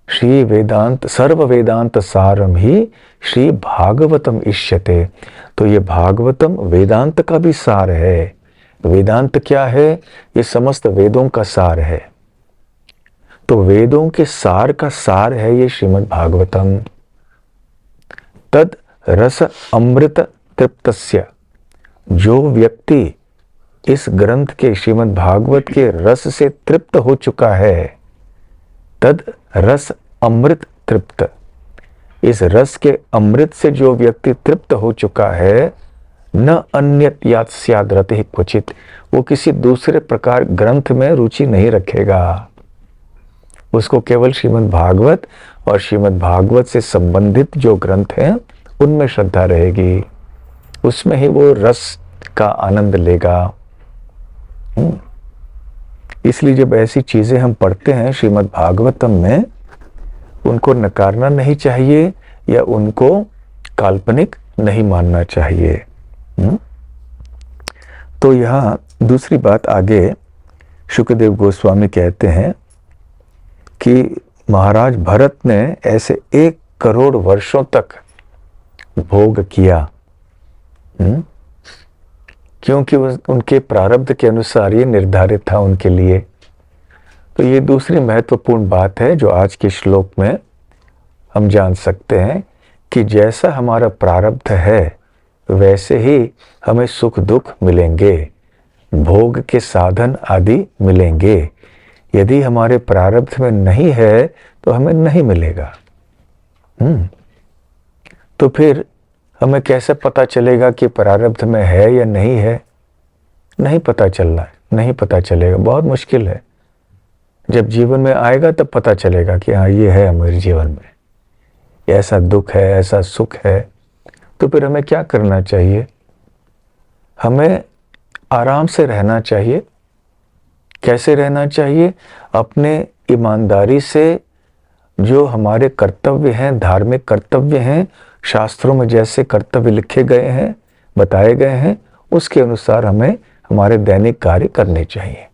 श्री वेदांत, सर्व वेदांत सारम ही श्री भागवतम इष्यते। तो ये भागवतम वेदांत का भी सार है। वेदांत क्या है? ये समस्त वेदों का सार है। तो वेदों के सार का सार है ये श्रीमद् भागवतम। तद रस अमृत तृप्तस्य, जो व्यक्ति इस ग्रंथ के श्रीमद् भागवत के रस से तृप्त हो चुका है, तद रस अमृत तृप्त, इस रस के अमृत से जो व्यक्ति तृप्त हो चुका है, न अन्यत् यात् स्याद् रतिः क्वचित्, वो किसी दूसरे प्रकार ग्रंथ में रुचि नहीं रखेगा। उसको केवल श्रीमद् भागवत और श्रीमद् भागवत से संबंधित जो ग्रंथ हैं उनमें श्रद्धा रहेगी, उसमें ही वो रस का आनंद लेगा। इसलिए जब ऐसी चीजें हम पढ़ते हैं श्रीमद् भागवतम में, उनको नकारना नहीं चाहिए या उनको काल्पनिक नहीं मानना चाहिए। तो यहाँ दूसरी बात आगे शुकदेव गोस्वामी कहते हैं कि महाराज भरत ने ऐसे 1 करोड़ वर्षों तक भोग किया, क्योंकि उनके प्रारब्ध के अनुसार ये निर्धारित था उनके लिए। तो ये दूसरी महत्वपूर्ण बात है जो आज के श्लोक में हम जान सकते हैं कि जैसा हमारा प्रारब्ध है वैसे ही हमें सुख दुख मिलेंगे, भोग के साधन आदि मिलेंगे। यदि हमारे प्रारब्ध में नहीं है तो हमें नहीं मिलेगा। तो फिर हमें कैसे पता चलेगा कि प्रारब्ध में है या नहीं है? नहीं पता चल रहा है, नहीं पता चलेगा, बहुत मुश्किल है। जब जीवन में आएगा तब पता चलेगा कि हाँ ये है हमारे जीवन में, ऐसा दुख है, ऐसा सुख है। तो फिर हमें क्या करना चाहिए? हमें आराम से रहना चाहिए। कैसे रहना चाहिए? अपने ईमानदारी से जो हमारे कर्तव्य हैं, धार्मिक कर्तव्य हैं, शास्त्रों में जैसे कर्तव्य लिखे गए हैं, बताए गए हैं, उसके अनुसार हमें हमारे दैनिक कार्य करने चाहिए।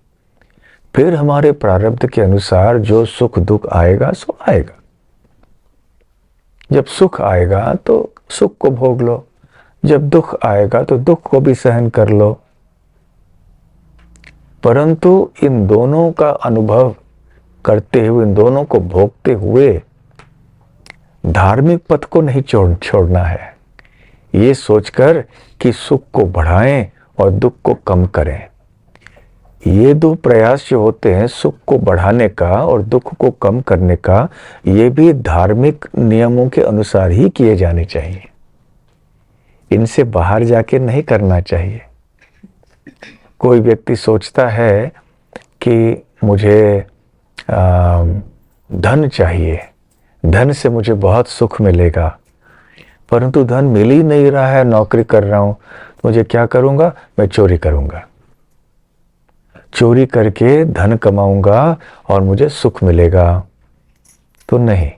फिर हमारे प्रारब्ध के अनुसार जो सुख दुख आएगा सो आएगा। जब सुख आएगा तो सुख को भोग लो, जब दुख आएगा तो दुख को भी सहन कर लो, परंतु इन दोनों का अनुभव करते हुए, इन दोनों को भोगते हुए धार्मिक पथ को नहीं छोड़ना है, ये सोचकर कि सुख को बढ़ाएं और दुख को कम करें। ये दो प्रयास जो होते हैं, सुख को बढ़ाने का और दुख को कम करने का, ये भी धार्मिक नियमों के अनुसार ही किए जाने चाहिए। इनसे बाहर जाके नहीं करना चाहिए। कोई व्यक्ति सोचता है कि मुझे धन चाहिए, धन से मुझे बहुत सुख मिलेगा, परंतु धन मिल ही नहीं रहा है, नौकरी कर रहा हूं, तो मुझे क्या करूंगा, मैं चोरी करूंगा, चोरी करके धन कमाऊंगा और मुझे सुख मिलेगा। तो नहीं,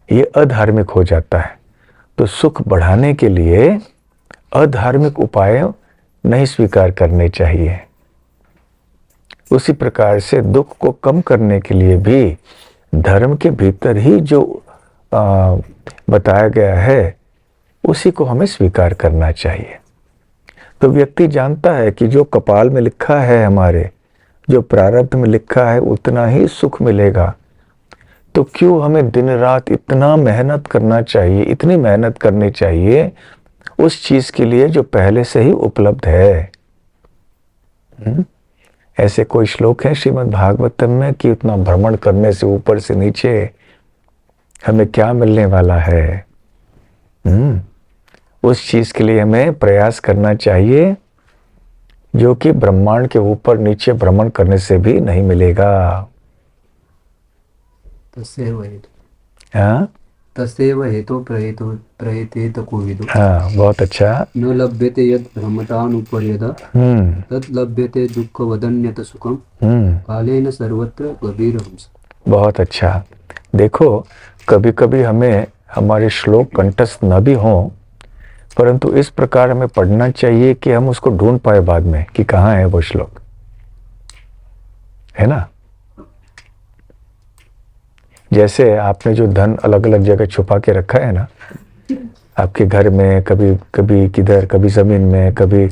ये अधार्मिक हो जाता है। तो सुख बढ़ाने के लिए अधार्मिक उपाय नहीं स्वीकार करने चाहिए। उसी प्रकार से दुख को कम करने के लिए भी धर्म के भीतर ही जो बताया गया है, उसी को हमें स्वीकार करना चाहिए। तो व्यक्ति जानता है कि जो कपाल में लिखा है, हमारे जो प्रारब्ध में लिखा है, उतना ही सुख मिलेगा। तो क्यों हमें दिन रात इतना मेहनत करना चाहिए, इतनी मेहनत करनी चाहिए उस चीज के लिए जो पहले से ही उपलब्ध है। ऐसे कोई श्लोक है श्रीमद् भागवतम में कि उतना भ्रमण करने से ऊपर से नीचे हमें क्या मिलने वाला है। उस चीज के लिए हमें प्रयास करना चाहिए जो कि ब्रह्मांड के ऊपर नीचे भ्रमण करने से भी नहीं मिलेगा। तस्यैव हेतु, हाँ, तस्यैव हेतु प्रयतेत कोविदो। हाँ, बहुत अच्छा। न लभ्यते यत् भ्रमतानुपर्यत तत् लभ्यते दुःख वदन्यत सुखम कालेन सर्वत्र गभीरहंस। बहुत अच्छा। देखो, कभी कभी हमें हमारे श्लोक कंठस्थ न भी हों, परंतु इस प्रकार हमें पढ़ना चाहिए कि हम उसको ढूंढ पाए बाद में कि कहाँ है वो श्लोक, है ना। जैसे आपने जो धन अलग अलग जगह छुपा के रखा है ना, आपके घर में, कभी कभी किधर, कभी जमीन में, कभी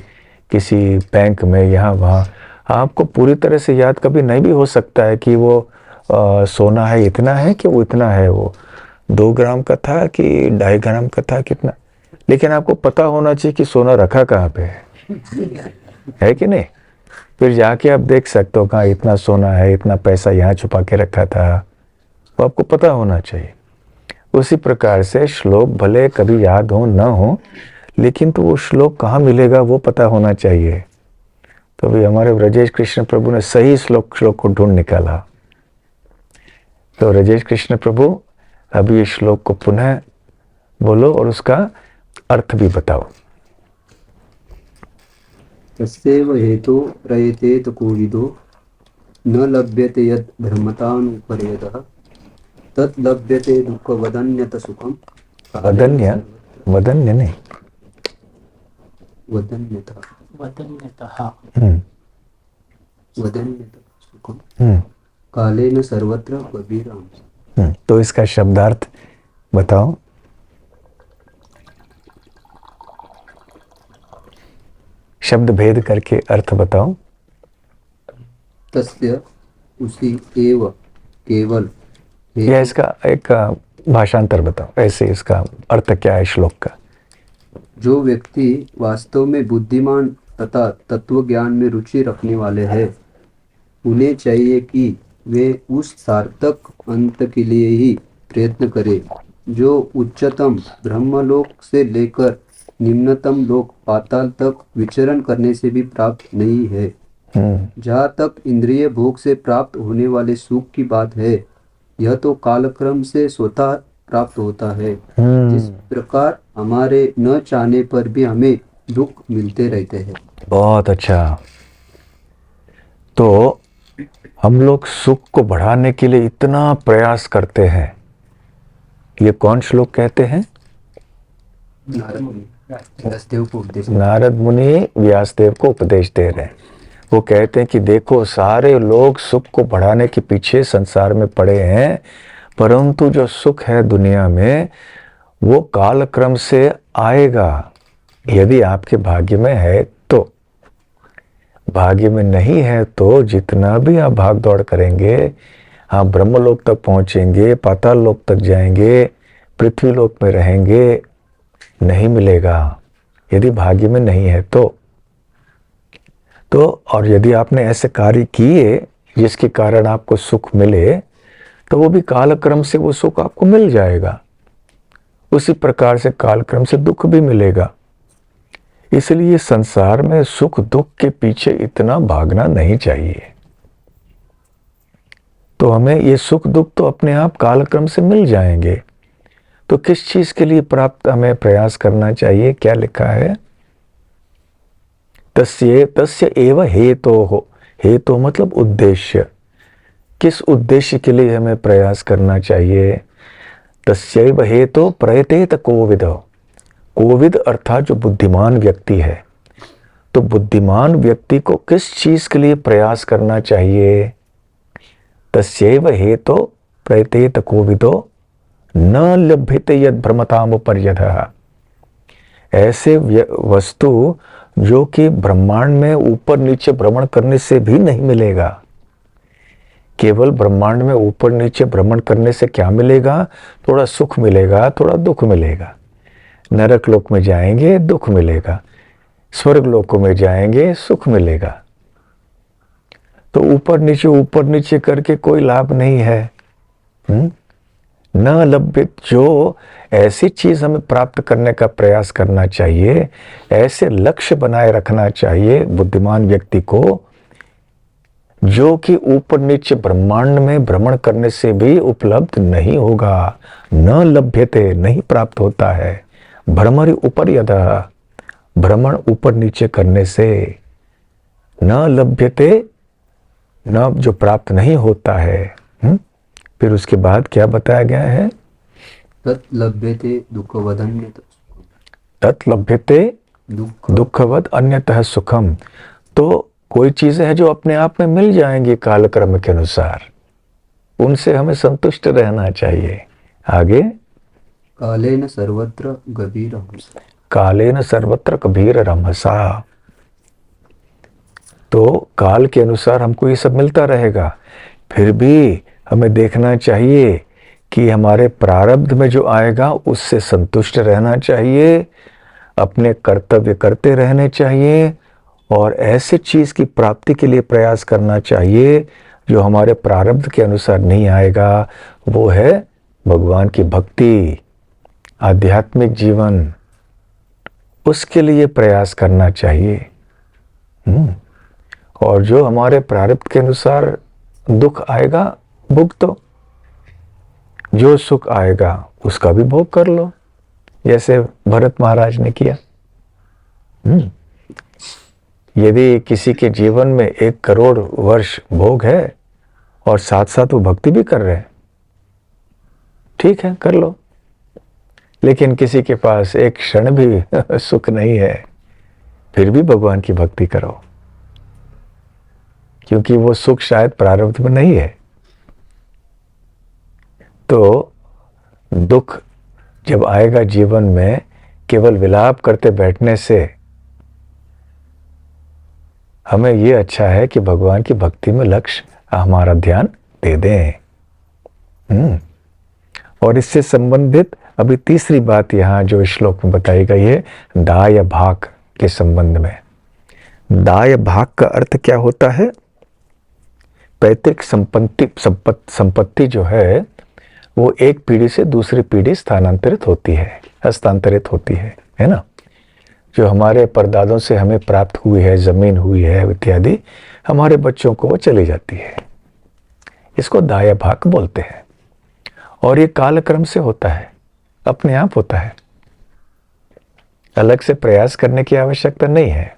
किसी बैंक में, यहाँ वहाँ, आपको पूरी तरह से याद कभी नहीं भी हो सकता है कि वो सोना है इतना है कि वो इतना है, वो 2 ग्राम का था कि 2.5 ग्राम का था, कितना। लेकिन आपको पता होना चाहिए कि सोना रखा कहाँ पे है कि नहीं। फिर जाके आप देख सकते हो कहाँ इतना सोना है, इतना पैसा यहाँ छुपा के रखा था, वो आपको पता होना चाहिए। उसी प्रकार से श्लोक भले कभी याद हो न हो, लेकिन तो वो श्लोक कहाँ मिलेगा वो पता होना चाहिए। तो भी हमारे ब्रजेश कृष्ण प्रभु ने सही श्लोक को ढूंढ निकाला। तो ब्रजेश कृष्ण प्रभु, अभी इस श्लोक को पुनः बोलो और उसका अर्थ भी बताओ। तस्यैव हेतु प्रयतेत कोविदो न लभ्यते यत् भ्रमतानुपर्यतः तत् लभ्यते दुःख वदन्यत सुखम। वदन्य नहीं, वदन्यत सुखम कालेन सर्वत्र गभीरहंस। तो इसका शब्दार्थ बताओ। शब्द भेद करके अर्थ बताओ। तस्य, उसी, एव, केवल। या इसका एक भाषांतर बताओ, ऐसे इसका अर्थ क्या है श्लोक का। जो व्यक्ति वास्तव में बुद्धिमान तथा तत्व ज्ञान में रुचि रखने वाले हैं, उन्हें चाहिए कि वे उस सार्थक अंत के लिए ही प्रयत्न करें जो उच्चतम ब्रह्मलोक से लेकर निम्नतम लोक पाताल तक विचरण करने से भी प्राप्त नहीं है। जहाँ तक इंद्रिय भोग से प्राप्त होने वाले सुख की बात है, यह तो कालक्रम से स्वतः प्राप्त होता है। जिस प्रकार हमारे न चाहने पर भी हमें दुख मिलते रहते हैं। बहुत अच्छा। तो हम लोग सुख को बढ़ाने के लिए इतना प्रयास करते हैं। ये कौन श्लोक कहते हैं? नारद मुनि व्यासदेव को उपदेश दे रहे हैं। वो कहते हैं कि देखो, सारे लोग सुख को बढ़ाने के पीछे संसार में पड़े हैं, परंतु जो सुख है दुनिया में वो कालक्रम से आएगा। यदि आपके भाग्य में है तो। भाग्य में नहीं है तो जितना भी आप भाग दौड़ करेंगे, आप ब्रह्मलोक तक पहुंचेंगे, पाताल लोक तक जाएंगे, पृथ्वी लोक में रहेंगे, नहीं मिलेगा यदि भाग्य में नहीं है तो। और यदि आपने ऐसे कार्य किए जिसके कारण आपको सुख मिले, तो वो भी कालक्रम से वो सुख आपको मिल जाएगा। उसी प्रकार से कालक्रम से दुख भी मिलेगा। इसलिए संसार में सुख दुख के पीछे इतना भागना नहीं चाहिए। तो हमें ये सुख दुख तो अपने आप कालक्रम से मिल जाएंगे। तो किस चीज के लिए प्राप्त हमें प्रयास करना चाहिए? क्या लिखा है? तस्य एव हेतो हो। हेतु मतलब उद्देश्य। किस उद्देश्य के लिए हमें प्रयास करना चाहिए? तस्यैव हेतो प्रयतेत कोविद। कोविद अर्थात जो बुद्धिमान व्यक्ति है। तो बुद्धिमान व्यक्ति को किस चीज के लिए प्रयास करना चाहिए? तस्यैव हेतो प्रयतेत कोविदो न लभ्यते यद भ्रमताम पर्यधः। ऐसे वस्तु जो कि ब्रह्मांड में ऊपर नीचे भ्रमण करने से भी नहीं मिलेगा। केवल ब्रह्मांड में ऊपर नीचे भ्रमण करने से क्या मिलेगा? थोड़ा सुख मिलेगा, थोड़ा दुख मिलेगा। नरक लोक में जाएंगे दुख मिलेगा, स्वर्ग लोकों में जाएंगे सुख मिलेगा। तो ऊपर नीचे करके कोई लाभ नहीं है। न लभ्य, जो ऐसी चीज हमें प्राप्त करने का प्रयास करना चाहिए, ऐसे लक्ष्य बनाए रखना चाहिए बुद्धिमान व्यक्ति को, जो कि ऊपर नीचे ब्रह्मांड में भ्रमण करने से भी उपलब्ध नहीं होगा। न लभ्यते, नहीं प्राप्त होता है। भ्रमरि उपर्यधः, भ्रमण ऊपर नीचे करने से। न लभ्यते, न जो प्राप्त नहीं होता है। फिर उसके बाद क्या बताया गया है? तत् लभ्यते दुःखवदन्यतः सुखम्। तत् लभ्यते दुःखवद अन्यतः सुखम। तो कोई चीजें हैं जो अपने आप में मिल जाएंगी कालक्रम के अनुसार, उनसे हमें संतुष्ट रहना चाहिए। आगे, कालेन सर्वत्र गभीरहंसा। कालेन सर्वत्र गभीरहंसा। तो काल के अनुसार हमको ये सब मिलता रहेगा। फिर भी हमें देखना चाहिए कि हमारे प्रारब्ध में जो आएगा उससे संतुष्ट रहना चाहिए, अपने कर्तव्य करते रहने चाहिए, और ऐसे चीज की प्राप्ति के लिए प्रयास करना चाहिए जो हमारे प्रारब्ध के अनुसार नहीं आएगा। वो है भगवान की भक्ति, आध्यात्मिक जीवन। उसके लिए प्रयास करना चाहिए। और जो हमारे प्रारब्ध के अनुसार दुख आएगा, भुगतो। जो सुख आएगा उसका भी भोग कर लो, जैसे भरत महाराज ने किया। यदि किसी के जीवन में 1 करोड़ वर्ष भोग है और साथ साथ वो भक्ति भी कर रहे हैं, ठीक है, कर लो। लेकिन किसी के पास एक क्षण भी सुख नहीं है, फिर भी भगवान की भक्ति करो, क्योंकि वो सुख शायद प्रारब्ध में नहीं है। तो दुख जब आएगा जीवन में, केवल विलाप करते बैठने से हमें ये अच्छा है कि भगवान की भक्ति में लक्ष्य हमारा ध्यान दे दें। और इससे संबंधित अभी तीसरी बात यहाँ जो श्लोक में बताई गई है, दाय भाग के संबंध में। दाय भाग का अर्थ क्या होता है? पैतृक संपत्ति जो है वो एक पीढ़ी से दूसरी पीढ़ी स्थानांतरित होती है, हस्तांतरित होती है ना। जो हमारे परदादों से हमें प्राप्त हुई है, जमीन हुई है इत्यादि, हमारे बच्चों को वो चली जाती है। इसको दाया भाग बोलते हैं। और ये कालक्रम से होता है, अपने आप होता है, अलग से प्रयास करने की आवश्यकता नहीं है।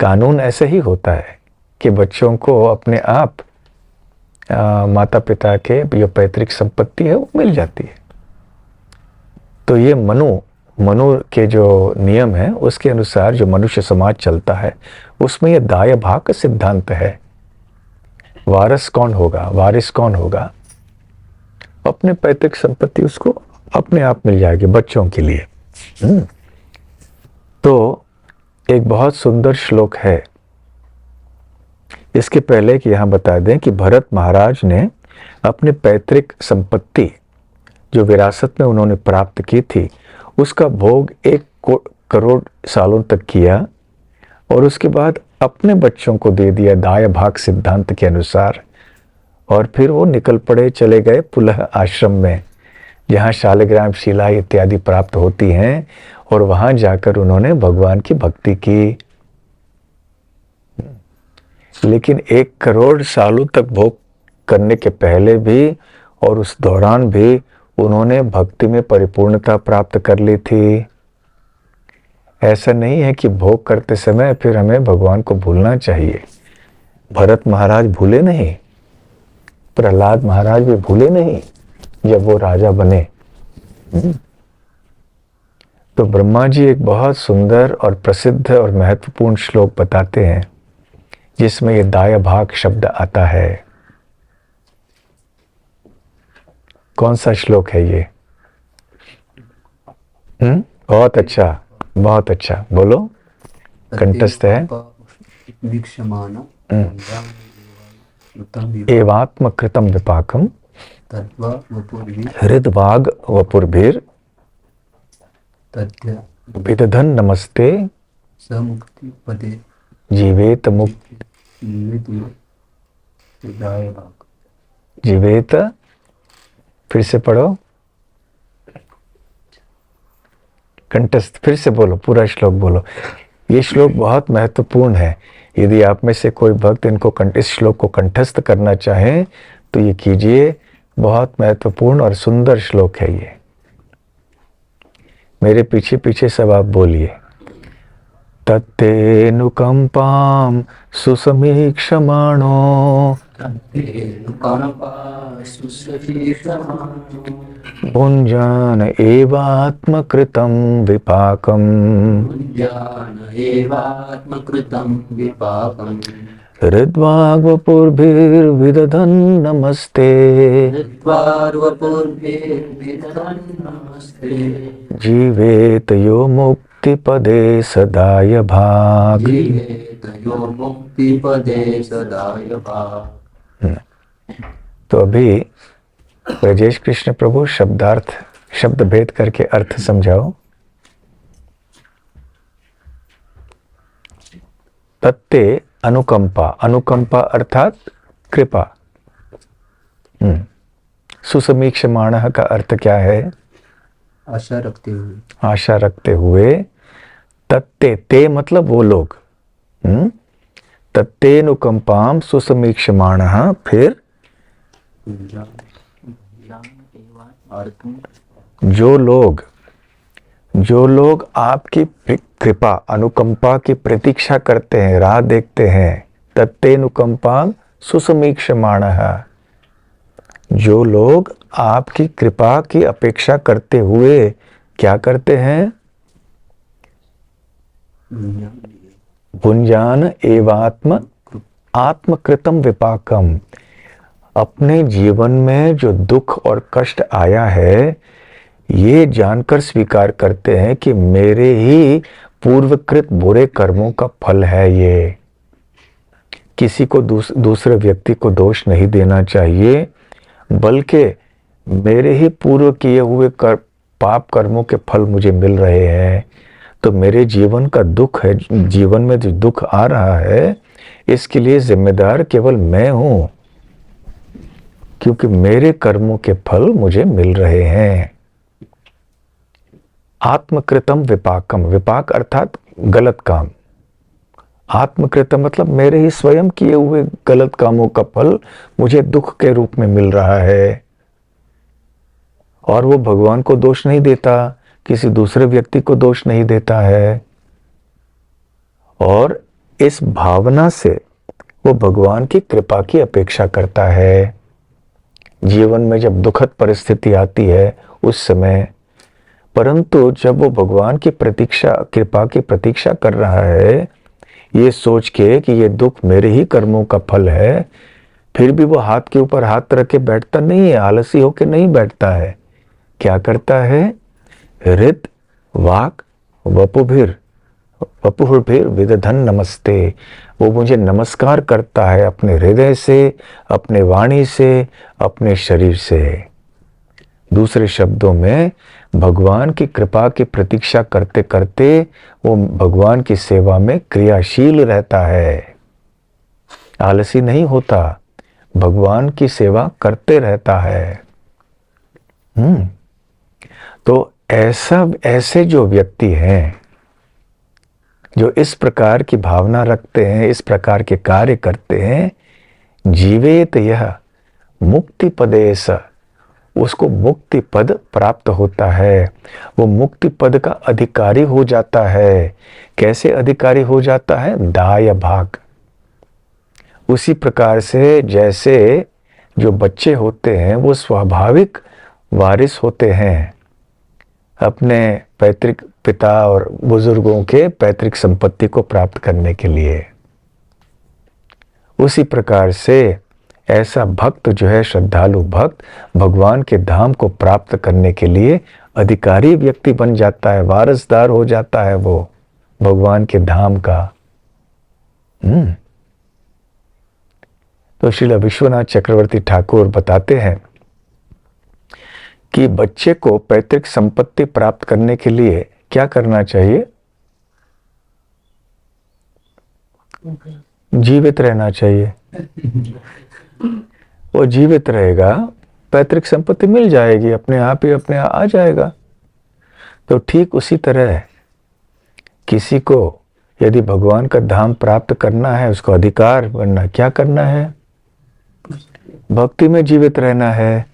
कानून ऐसे ही होता है कि बच्चों को अपने आप माता पिता के जो पैतृक संपत्ति है वो मिल जाती है। तो ये मनु के जो नियम है उसके अनुसार जो मनुष्य समाज चलता है उसमें ये दाय भाग का सिद्धांत है। वारिस कौन होगा? अपने पैतृक संपत्ति उसको अपने आप मिल जाएगी बच्चों के लिए। तो एक बहुत सुंदर श्लोक है। इसके पहले कि यहाँ बता दें कि भरत महाराज ने अपने पैतृक संपत्ति जो विरासत में उन्होंने प्राप्त की थी उसका भोग 1 करोड़ सालों तक किया और उसके बाद अपने बच्चों को दे दिया दाय भाग सिद्धांत के अनुसार। और फिर वो निकल पड़े, चले गए पुलह आश्रम में जहाँ शालिग्राम शिला इत्यादि प्राप्त होती हैं और वहां जाकर उन्होंने भगवान की भक्ति की। लेकिन 1 करोड़ सालों तक भोग करने के पहले भी और उस दौरान भी उन्होंने भक्ति में परिपूर्णता प्राप्त कर ली थी। ऐसा नहीं है कि भोग करते समय फिर हमें भगवान को भूलना चाहिए। भरत महाराज भूले नहीं, प्रहलाद महाराज भी भूले नहीं जब वो राजा बने। तो ब्रह्मा जी एक बहुत सुंदर और प्रसिद्ध और महत्वपूर्ण श्लोक बताते हैं जिसमें ये दाय भाग शब्द आता है। कौन सा श्लोक है ये? बहुत अच्छा, बहुत अच्छा, बोलो। कंठस्थ है। एवात्म कृतम विपाकम हृदभाग वपुर्भिर विदधन नमस्ते समुक्ति पदे जीवेत मुक्ति जीवेत। फिर से पढ़ो, कंठस्थ, फिर से बोलो, पूरा श्लोक बोलो। ये श्लोक बहुत महत्वपूर्ण है। यदि आप में से कोई भक्त इस श्लोक को कंठस्थ करना चाहे तो ये कीजिए। बहुत महत्वपूर्ण और सुंदर श्लोक है ये। मेरे पीछे पीछे सब आप बोलिए। तत्तेनुकंपां सुसमीक्षमाणो भुञ्जान एवात्मकृतं विपाकम् हृद्वाग्वपुर्भिर्विदधन् नमस्ते जीवेत यो मुक्तिपदे सदाय भाग। तो अभी ब्रजेश कृष्ण प्रभु शब्द भेद करके अर्थ समझाओ। तत्ते अनुकंपा, अनुकंपा अर्थात कृपा। सुसमीक्षमाणः का अर्थ क्या है? आशा रखते हुए। आशा रखते हुए। तत्ते, ते मतलब वो लोग। तत्तेनुकंपाम सुसमीक्षमाणः। फिर जो लोग आपकी कृपा अनुकंपा की प्रतीक्षा करते हैं, राह देखते हैं। तत्तेनुकंपाम सुसमीक्षमाणः, जो लोग आपकी कृपा की अपेक्षा करते हुए क्या करते हैं? भुञ्जान एवात्म आत्मकृतम विपाकम, अपने जीवन में जो दुख और कष्ट आया है ये जानकर स्वीकार करते हैं कि मेरे ही पूर्वकृत बुरे कर्मों का फल है ये। किसी को दूसरे व्यक्ति को दोष नहीं देना चाहिए, बल्कि मेरे ही पूर्व किए हुए पाप कर्मों के फल मुझे मिल रहे हैं। तो मेरे जीवन का दुख है, जीवन में जो दुख आ रहा है इसके लिए जिम्मेदार केवल मैं हूं, क्योंकि मेरे कर्मों के फल मुझे मिल रहे हैं। आत्मकृतम विपाकम, विपाक अर्थात गलत काम। आत्मकृतम मतलब मेरे ही स्वयं किए हुए गलत कामों का फल मुझे दुख के रूप में मिल रहा है। और वो भगवान को दोष नहीं देता, किसी दूसरे व्यक्ति को दोष नहीं देता है। और इस भावना से वो भगवान की कृपा की अपेक्षा करता है। जीवन में जब दुखद परिस्थिति आती है उस समय, परंतु जब वो भगवान की प्रतीक्षा, कृपा की प्रतीक्षा कर रहा है ये सोच के कि ये दुख मेरे ही कर्मों का फल है, फिर भी वो हाथ के ऊपर हाथ रख के बैठता नहीं है, आलसी होके नहीं बैठता है। क्या करता है? हृद वाक वपुभिर वपुर्भिर विदधन नमस्ते, वो मुझे नमस्कार करता है अपने हृदय से, अपने वाणी से, अपने शरीर से। दूसरे शब्दों में भगवान की कृपा की प्रतीक्षा करते करते वो भगवान की सेवा में क्रियाशील रहता है, आलसी नहीं होता, भगवान की सेवा करते रहता है। तो ऐसे जो व्यक्ति हैं जो इस प्रकार की भावना रखते हैं, इस प्रकार के कार्य करते हैं, जीवेत यह मुक्ति पदेश, उसको मुक्ति पद प्राप्त होता है, वो मुक्ति पद का अधिकारी हो जाता है। कैसे अधिकारी हो जाता है? दाय भाग। उसी प्रकार से जैसे जो बच्चे होते हैं वो स्वाभाविक वारिस होते हैं अपने पैतृक पिता और बुजुर्गों के पैतृक संपत्ति को प्राप्त करने के लिए, उसी प्रकार से ऐसा भक्त जो है, श्रद्धालु भक्त, भगवान के धाम को प्राप्त करने के लिए अधिकारी व्यक्ति बन जाता है, वारसदार हो जाता है वो भगवान के धाम का। तो श्रील विश्वनाथ चक्रवर्ती ठाकुर बताते हैं कि बच्चे को पैतृक संपत्ति प्राप्त करने के लिए क्या करना चाहिए? जीवित रहना चाहिए। वो जीवित रहेगा, पैतृक संपत्ति मिल जाएगी, अपने आप ही अपने आ जाएगा। तो ठीक उसी तरह किसी को यदि भगवान का धाम प्राप्त करना है, उसको अधिकार बनना, क्या करना है? भक्ति में जीवित रहना है,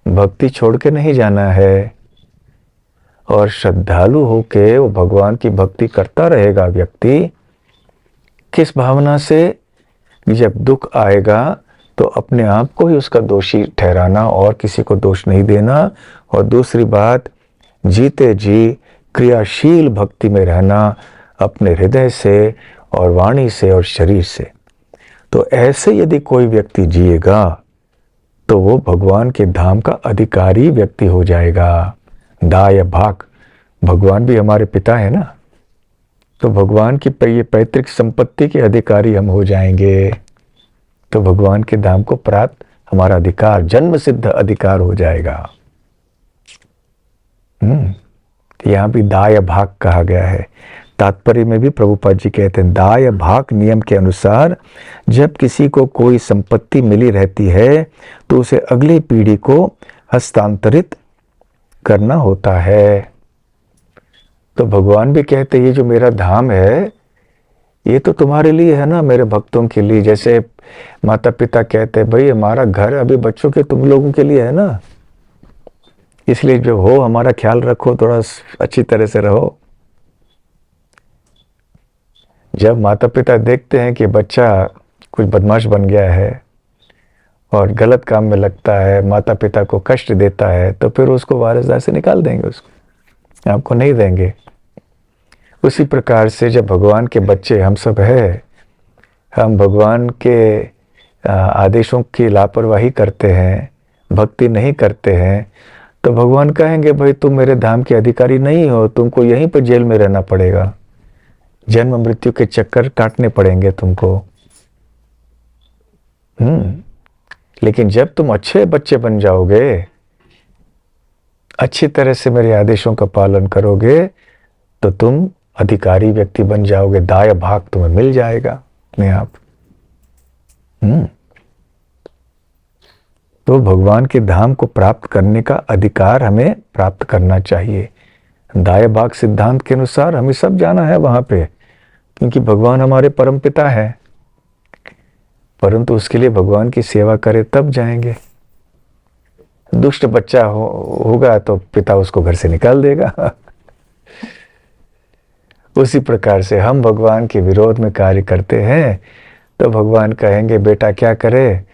भक्ति छोड़ के नहीं जाना है, और श्रद्धालु होके वो भगवान की भक्ति करता रहेगा व्यक्ति। किस भावना से? जब दुख आएगा तो अपने आप को ही उसका दोषी ठहराना और किसी को दोष नहीं देना। और दूसरी बात, जीते जी क्रियाशील भक्ति में रहना अपने हृदय से और वाणी से और शरीर से। तो ऐसे यदि कोई व्यक्ति जिएगा तो वो भगवान के धाम का अधिकारी व्यक्ति हो जाएगा। दाय भाग, भगवान भी हमारे पिता है ना, तो भगवान की पैतृक संपत्ति के अधिकारी हम हो जाएंगे। तो भगवान के धाम को प्राप्त हमारा अधिकार, जन्म सिद्ध अधिकार हो जाएगा। यहां भी दाय भाग कहा गया है। तात्पर्य में भी प्रभुपाद जी कहते हैं, दाय भाग नियम के अनुसार जब किसी को कोई संपत्ति मिली रहती है तो उसे अगली पीढ़ी को हस्तांतरित करना होता है। तो भगवान भी कहते हैं, ये जो मेरा धाम है ये तो तुम्हारे लिए है ना, मेरे भक्तों के लिए। जैसे माता पिता कहते हैं, भाई हमारा घर अभी बच्चों के तुम लोगों के लिए है ना, इसलिए जो हो हमारा ख्याल रखो, थोड़ा अच्छी तरह से रहो। जब माता पिता देखते हैं कि बच्चा कुछ बदमाश बन गया है और गलत काम में लगता है, माता पिता को कष्ट देता है, तो फिर उसको वारिसदार से निकाल देंगे, उसको आपको नहीं देंगे। उसी प्रकार से जब भगवान के बच्चे हम सब हैं, हम भगवान के आदेशों की लापरवाही करते हैं, भक्ति नहीं करते हैं, तो भगवान कहेंगे, भाई तुम मेरे धाम के अधिकारी नहीं हो, तुमको यहीं पर जेल में रहना पड़ेगा, जन्म मृत्यु के चक्कर काटने पड़ेंगे तुमको। लेकिन जब तुम अच्छे बच्चे बन जाओगे, अच्छी तरह से मेरे आदेशों का पालन करोगे, तो तुम अधिकारी व्यक्ति बन जाओगे, दाय भाग तुम्हें मिल जाएगा अपने आप। तो भगवान के धाम को प्राप्त करने का अधिकार हमें प्राप्त करना चाहिए। दाय भाग सिद्धांत के अनुसार हमें सब जाना है वहां पे, क्योंकि भगवान हमारे परम पिता है। परंतु उसके लिए भगवान की सेवा करे तब जाएंगे। दुष्ट बच्चा होगा तो पिता उसको घर से निकाल देगा। उसी प्रकार से हम भगवान के विरोध में कार्य करते हैं तो भगवान कहेंगे, बेटा क्या करे,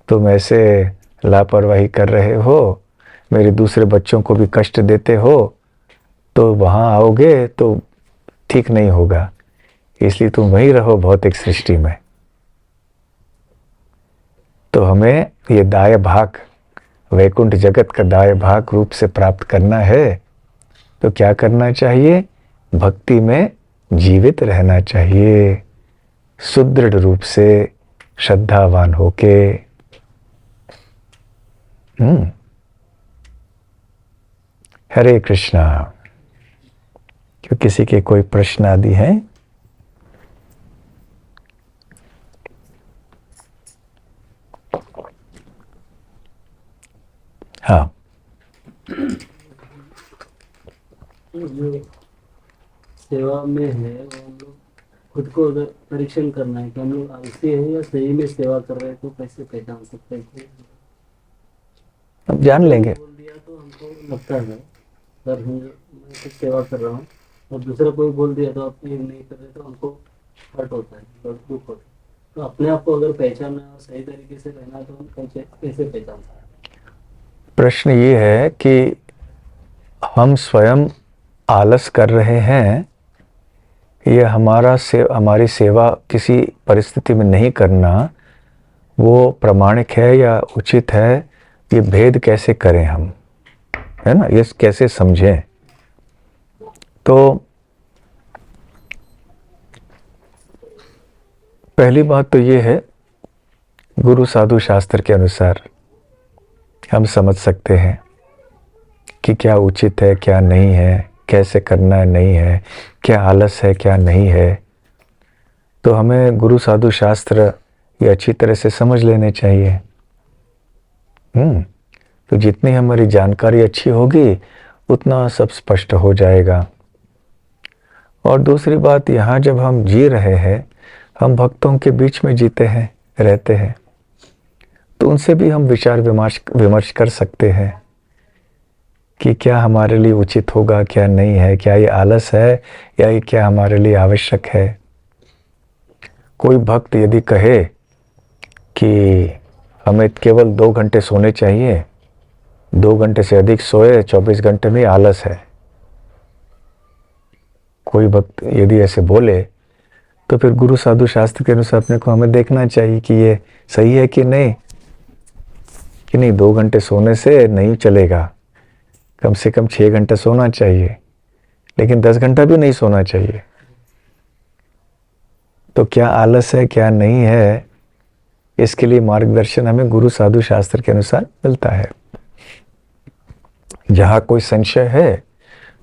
तुम ऐसे लापरवाही कर रहे हो, मेरे दूसरे बच्चों को भी कष्ट देते हो, तो वहां आओगे तो ठीक नहीं होगा, इसलिए तुम वहीं रहो भौतिक सृष्टि में। तो हमें ये दाय भाग, वैकुंठ जगत का दाय भाग रूप से प्राप्त करना है, तो क्या करना चाहिए? भक्ति में जीवित रहना चाहिए, सुदृढ़ रूप से, श्रद्धावान होके। हरे कृष्णा। क्यों, किसी के कोई प्रश्न आदि हैं? हाँ। जो सेवा में है वो हम लोग खुद को अगर परीक्षण करना है कि हम लोग आलसी है या सही में सेवा कर रहे हैं, तो कैसे पहचान सकते हैं? अब जान लेंगे। बोल दिया तो हमको लगता है सर मैं कुछ सेवा कर रहा हूँ, और दूसरा कोई बोल दिया तो आप ये नहीं कर रहे, तो हमको हर्ट होता है, दुख होता है। तो अपने आप को अगर पहचानना है और सही तरीके से रहना है, तो हम कैसे पहचान सकते हैं? प्रश्न ये है कि हम स्वयं आलस कर रहे हैं, ये हमारी सेवा किसी परिस्थिति में नहीं करना वो प्रामाणिक है या उचित है, ये भेद कैसे करें हम, है ना, ये कैसे समझें? तो पहली बात तो ये है, गुरु साधु शास्त्र के अनुसार हम समझ सकते हैं कि क्या उचित है, क्या नहीं है, कैसे करना है, नहीं है, क्या आलस है, क्या नहीं है। तो हमें गुरु साधु शास्त्र ये अच्छी तरह से समझ लेने चाहिए। तो जितनी हमारी जानकारी अच्छी होगी उतना सब स्पष्ट हो जाएगा। और दूसरी बात, यहाँ जब हम जी रहे हैं, हम भक्तों के बीच में जीते हैं, रहते हैं, तो उनसे भी हम विचार विमर्श कर सकते हैं कि क्या हमारे लिए उचित होगा, क्या नहीं है, क्या ये आलस है या ये क्या हमारे लिए आवश्यक है। कोई भक्त यदि कहे कि हमें केवल 2 घंटे सोने चाहिए, 2 घंटे से अधिक सोए, 24 घंटे में आलस है, कोई भक्त यदि ऐसे बोले, तो फिर गुरु साधु शास्त्र के अनुसार अपने को हमें देखना चाहिए कि ये सही है कि नहीं, 2 घंटे सोने से नहीं चलेगा, कम से कम 6 घंटे सोना चाहिए, लेकिन 10 घंटा भी नहीं सोना चाहिए। तो क्या आलस है, क्या नहीं है, इसके लिए मार्गदर्शन हमें गुरु साधु शास्त्र के अनुसार मिलता है। जहाँ कोई संशय है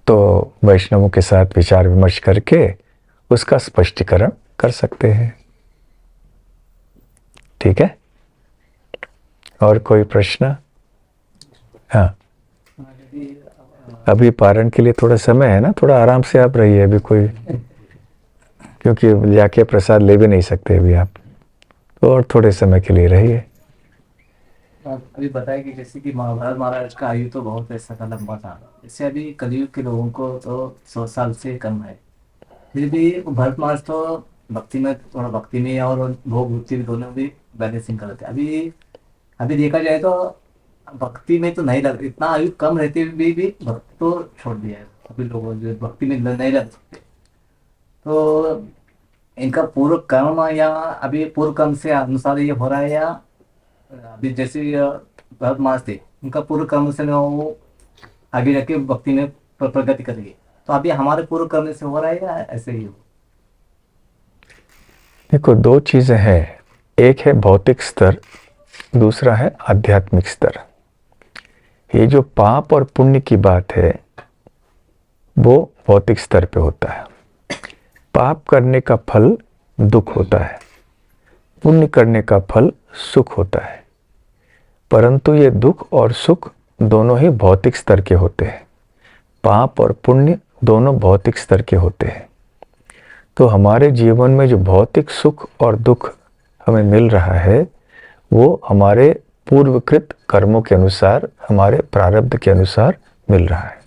तो वैष्णवों के साथ विचार विमर्श करके उसका स्पष्टीकरण कर सकते हैं। ठीक है, और कोई प्रश्न? हाँ, अभी पारण के लिए थोड़ा समय है ना, थोड़ा आराम से आप रहिए अभी, कोई क्योंकि जाके प्रसाद ले भी नहीं सकते अभी आप, तो और थोड़े समय के लिए रहिए। अभी बताया कि जैसे कि महाभारत महाराज का आयु तो बहुत ऐसा था, लंबा था। जैसे अभी कलयुग के लोगों को तो 100 साल से कम है, फिर भी भरत महाराज तो भक्ति में, थोड़ा भक्ति में और भोग वृत्ति दोनों भी बैलेंसिंग करते। अभी देखा जाए तो भक्ति में तो नहीं लग, इतना आयु कम रहते हुए भी भक्ति तो छोड़ दिया है अभी लोगों, जो भक्ति में नहीं लग सकते। तो इनका पूर्व कर्म या अभी पूर्व कर्म से अनुसार ये हो रहा है, या अभी जैसे भरत महाराज थे, उनका पूर्व कर्म से वो आगे जाके भक्ति में प्रगति करेंगे, तो अभी हमारे पूर्व कर्म से हो रहा है या ऐसे ही हो? देखो, 2 चीजें हैं, एक है भौतिक स्तर, दूसरा है आध्यात्मिक स्तर। ये जो पाप और पुण्य की बात है वो भौतिक स्तर पे होता है। पाप करने का फल दुख होता है, पुण्य करने का फल सुख होता है। परंतु ये दुख और सुख दोनों ही भौतिक स्तर के होते हैं। पाप और पुण्य दोनों भौतिक स्तर के होते हैं। तो हमारे जीवन में जो भौतिक सुख और दुख हमें मिल रहा है वो हमारे पूर्वकृत कर्मों के अनुसार, हमारे प्रारब्ध के अनुसार मिल रहा है।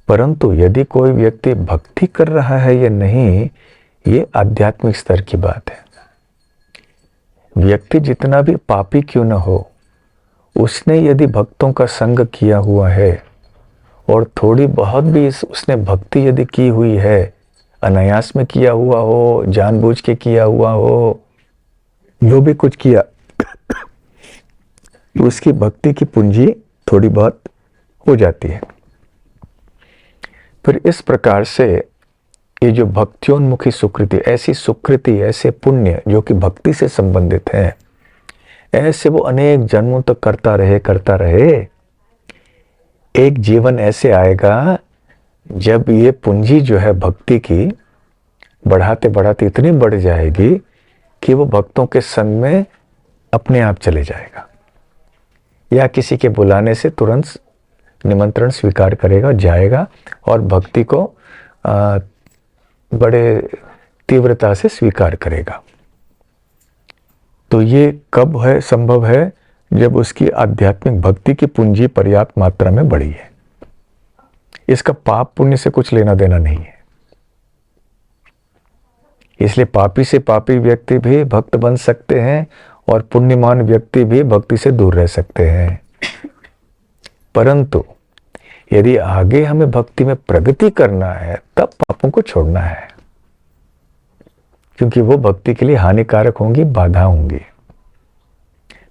परंतु यदि कोई व्यक्ति भक्ति कर रहा है या नहीं, ये आध्यात्मिक स्तर की बात है। व्यक्ति जितना भी पापी क्यों न हो, उसने यदि भक्तों का संग किया हुआ है और थोड़ी बहुत भी उसने भक्ति यदि की हुई है, अनायास में किया हुआ हो, जानबूझ के किया हुआ हो, जो भी कुछ किया, उसकी भक्ति की पूंजी थोड़ी बहुत हो जाती है। फिर इस प्रकार से ये जो भक्त्योन्मुखी सुकृति, ऐसी सुकृति, ऐसे पुण्य जो कि भक्ति से संबंधित है, ऐसे वो अनेक जन्मों तक करता रहे। एक जीवन ऐसे आएगा जब ये पूंजी जो है भक्ति की बढ़ाते बढ़ाते इतनी बढ़ जाएगी कि वो भक्तों के संग में अपने आप चले जाएगा, या किसी के बुलाने से तुरंत निमंत्रण स्वीकार करेगा, जाएगा और भक्ति को बड़े तीव्रता से स्वीकार करेगा। तो ये कब है संभव है? जब उसकी आध्यात्मिक भक्ति की पूंजी पर्याप्त मात्रा में बढ़ी है। इसका पाप पुण्य से कुछ लेना देना नहीं है। इसलिए पापी से पापी व्यक्ति भी भक्त बन सकते हैं और पुण्यमान व्यक्ति भी भक्ति से दूर रह सकते हैं। परंतु यदि आगे हमें भक्ति में प्रगति करना है तब पापों को छोड़ना है, क्योंकि वो भक्ति के लिए हानिकारक होंगी, बाधा होंगी।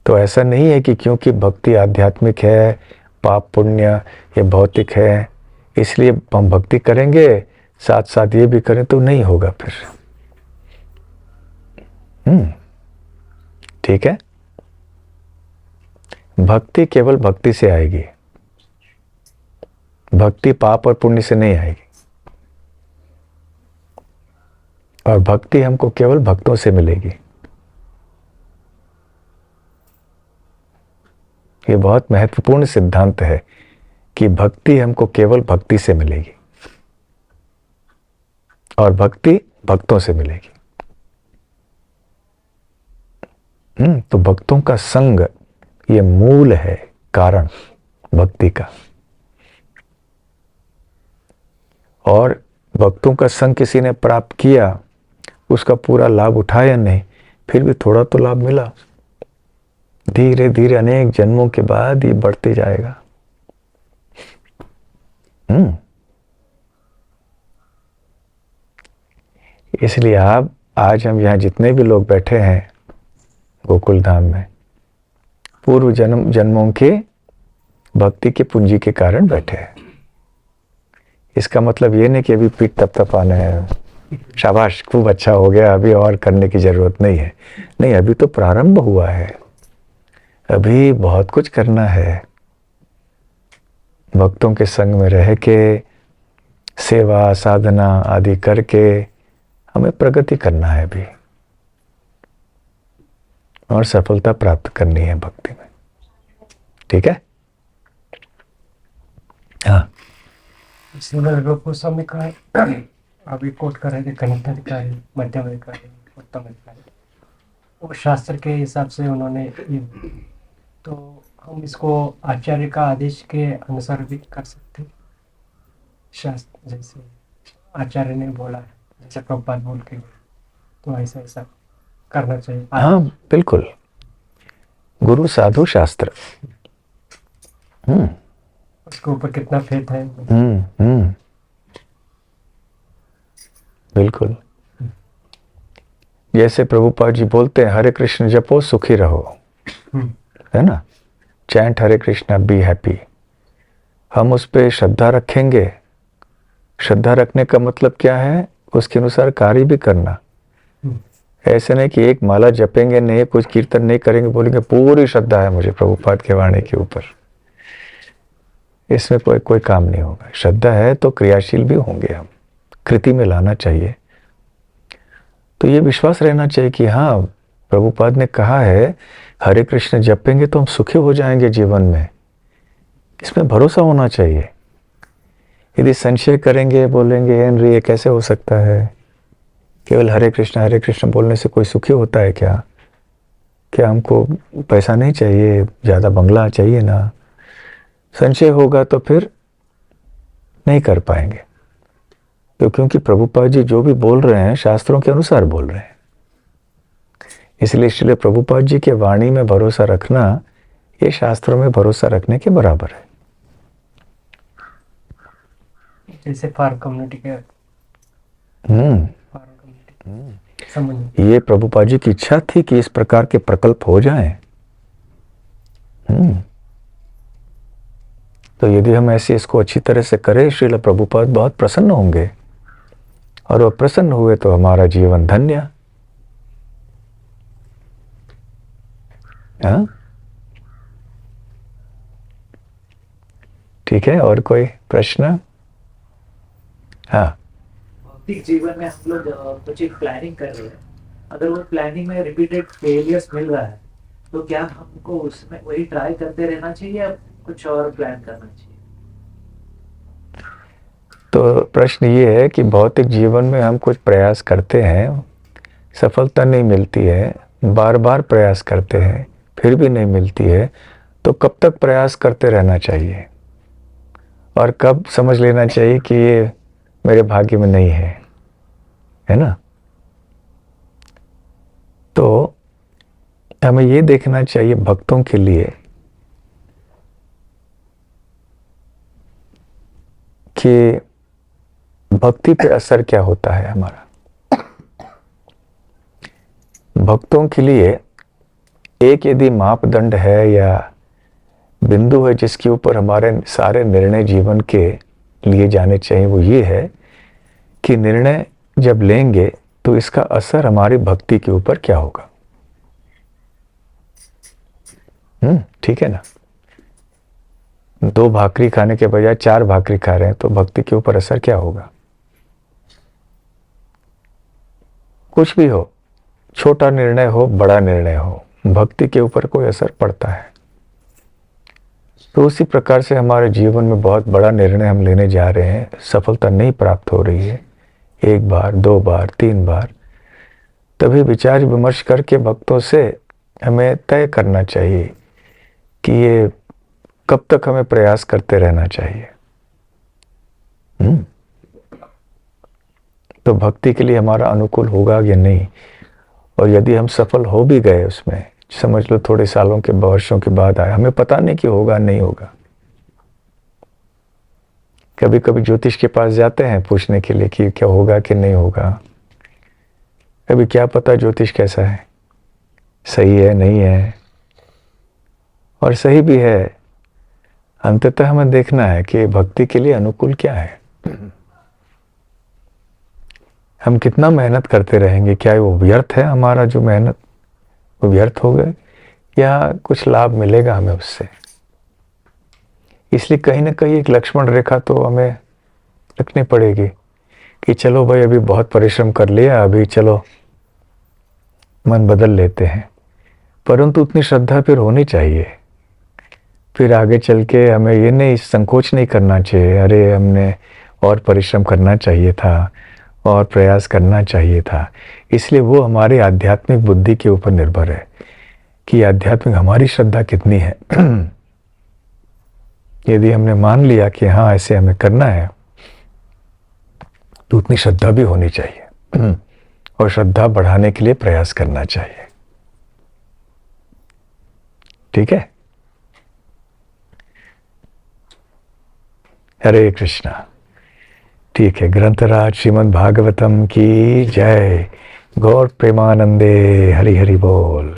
तो ऐसा नहीं है कि क्योंकि भक्ति आध्यात्मिक है, पाप पुण्य ये भौतिक है, इसलिए हम भक्ति करेंगे साथ साथ ये भी करें तो नहीं होगा फिर। ठीक है। भक्ति केवल भक्ति से आएगी, भक्ति पाप और पुण्य से नहीं आएगी। और भक्ति हमको केवल भक्तों से मिलेगी। ये बहुत महत्वपूर्ण सिद्धांत है कि भक्ति हमको केवल भक्ति से मिलेगी और भक्ति भक्तों से मिलेगी। तो भक्तों का संग ये मूल है, कारण भक्ति का। और भक्तों का संग किसी ने प्राप्त किया, उसका पूरा लाभ उठाया नहीं, फिर भी थोड़ा तो लाभ मिला। धीरे धीरे अनेक जन्मों के बाद ये बढ़ते जाएगा। इसलिए आप आज हम यहाँ जितने भी लोग बैठे हैं गोकुल धाम में, पूर्व जन्मों के भक्ति के पूंजी के कारण बैठे हैं। इसका मतलब ये नहीं कि अभी पीठ तपतपाना है, शाबाश खूब अच्छा हो गया, अभी और करने की जरूरत नहीं है। नहीं, अभी तो प्रारंभ हुआ है, अभी बहुत कुछ करना है। भक्तों के संग में रह के सेवा साधना आदि करके हमें प्रगति करना है अभी, और सफलता प्राप्त करनी है भक्ति में। ठीक है। हाँ, श्रीमद् रूप गोस्वामी का अभी कोट कर रहे थे, कनिष्ठ अधिकारी, मध्यम अधिकारी, उत्तम अधिकारी, वो शास्त्र के हिसाब से उन्होंने ये, तो हम इसको आचार्य का आदेश के अनुसार भी कर सकते हैं। शास्त्र जैसे आचार्य ने बोला है, जैसे प्रभुपाद बोल के, तो ऐसा ऐसा करना चाहिए। हाँ बिल्कुल, गुरु साधु शास्त्र। उसके ऊपर कितना फेथ है। बिल्कुल। जैसे प्रभुपाद जी बोलते हैं, हरे कृष्ण जपो सुखी रहो, है ना, chant Hare Krishna be happy. हम उस पे श्रद्धा रखेंगे। श्रद्धा रखने का मतलब क्या है? उसके अनुसार कार्य भी करना। ऐसे नहीं कि एक माला जपेंगे नहीं, कुछ कीर्तन नहीं करेंगे, बोलेंगे पूरी श्रद्धा है मुझे प्रभुपाद के वाणी के ऊपर। इसमें कोई काम नहीं होगा। श्रद्धा है तो क्रियाशील भी होंगे, हम कृति में लाना चाहिए। तो ये विश्वास रहना चाहिए कि हाँ, प्रभुपाद ने कहा है हरे कृष्ण जपेंगे तो हम सुखी हो जाएंगे जीवन में। इसमें भरोसा होना चाहिए। यदि संशय करेंगे, बोलेंगे हेनरी ये कैसे हो सकता है, केवल हरे कृष्ण बोलने से कोई सुखी होता है क्या? क्या हमको पैसा नहीं चाहिए, ज़्यादा बंगला चाहिए ना? संशय होगा तो फिर नहीं कर पाएंगे। तो क्योंकि प्रभुपाद जी जो भी बोल रहे हैं शास्त्रों के अनुसार बोल रहे हैं, इसलिए प्रभुपाद जी के वाणी में भरोसा रखना ये शास्त्रों में भरोसा रखने के बराबर है। जैसे फार्म कम्युनिटी के ये प्रभुपाद जी की इच्छा थी कि इस प्रकार के प्रकल्प हो जाएं। तो यदि हम ऐसे इसको अच्छी तरह से करें, श्रील प्रभुपाद बहुत प्रसन्न होंगे, और वो प्रसन्न हुए तो हमारा जीवन धन्य। हाँ, ठीक है, और कोई प्रश्न? हाँ, भौतिक जीवन में हम लोग कुछ एक प्लानिंग कर रहे हैं, अगर वो प्लानिंग में रिपीटेड फेलियर्स मिल रहा है तो क्या हमको उसमें वही ट्राई करते रहना चाहिए या कुछ और प्लान करना चाहिए? तो प्रश्न ये है कि भौतिक जीवन में हम कुछ प्रयास करते हैं, सफलता नहीं मिलती है, बार बार प्रयास करते हैं फिर भी नहीं मिलती है, तो कब तक प्रयास करते रहना चाहिए और कब समझ लेना चाहिए कि ये मेरे भाग्य में नहीं है ना? तो हमें ये देखना चाहिए भक्तों के लिए कि भक्ति पे असर क्या होता है हमारा। भक्तों के लिए एक यदि मापदंड है या बिंदु है जिसके ऊपर हमारे सारे निर्णय जीवन के लिए जाने चाहिए, वो ये है कि निर्णय जब लेंगे तो इसका असर हमारी भक्ति के ऊपर क्या होगा। ठीक है ना? 2 भाकरी खाने के बजाय 4 भाकरी खा रहे हैं तो भक्ति के ऊपर असर क्या होगा? कुछ भी हो, छोटा निर्णय हो बड़ा निर्णय हो, भक्ति के ऊपर कोई असर पड़ता है। तो उसी प्रकार से हमारे जीवन में बहुत बड़ा निर्णय हम लेने जा रहे हैं, सफलता नहीं प्राप्त हो रही है, 1 बार 2 बार 3 बार, तभी विचार विमर्श करके भक्तों से हमें तय करना चाहिए कि ये कब तक हमें प्रयास करते रहना चाहिए। तो भक्ति के लिए हमारा अनुकूल होगा या नहीं, और यदि हम सफल हो भी गए उसमें, समझ लो थोड़े सालों के वर्षों के बाद आए, हमें पता नहीं कि होगा नहीं होगा। कभी कभी ज्योतिष के पास जाते हैं पूछने के लिए कि क्या होगा कि नहीं होगा। कभी क्या पता ज्योतिष कैसा है, सही है नहीं है, और सही भी है। अंततः हमें देखना है कि भक्ति के लिए अनुकूल क्या है। हम कितना मेहनत करते रहेंगे, क्या वो व्यर्थ है, हमारा जो मेहनत वो व्यर्थ हो गए या कुछ लाभ मिलेगा हमें उससे। इसलिए कहीं ना कहीं एक लक्ष्मण रेखा तो हमें रखनी पड़ेगी कि चलो भाई अभी बहुत परिश्रम कर लिया, अभी चलो मन बदल लेते हैं। परंतु उतनी श्रद्धा फिर होनी चाहिए, फिर आगे चल के हमें ये नहीं संकोच नहीं करना चाहिए, अरे हमने और परिश्रम करना चाहिए था और प्रयास करना चाहिए था। इसलिए वो हमारी आध्यात्मिक बुद्धि के ऊपर निर्भर है कि आध्यात्मिक हमारी श्रद्धा कितनी है। यदि हमने मान लिया कि हाँ ऐसे हमें करना है, तो उतनी श्रद्धा भी होनी चाहिए और श्रद्धा बढ़ाने के लिए प्रयास करना चाहिए। ठीक है? हरे कृष्णा। ठीक है, ग्रंथराज श्रीमद् भागवतम की जय। गौर प्रेमानंदे। हरि हरि बोल।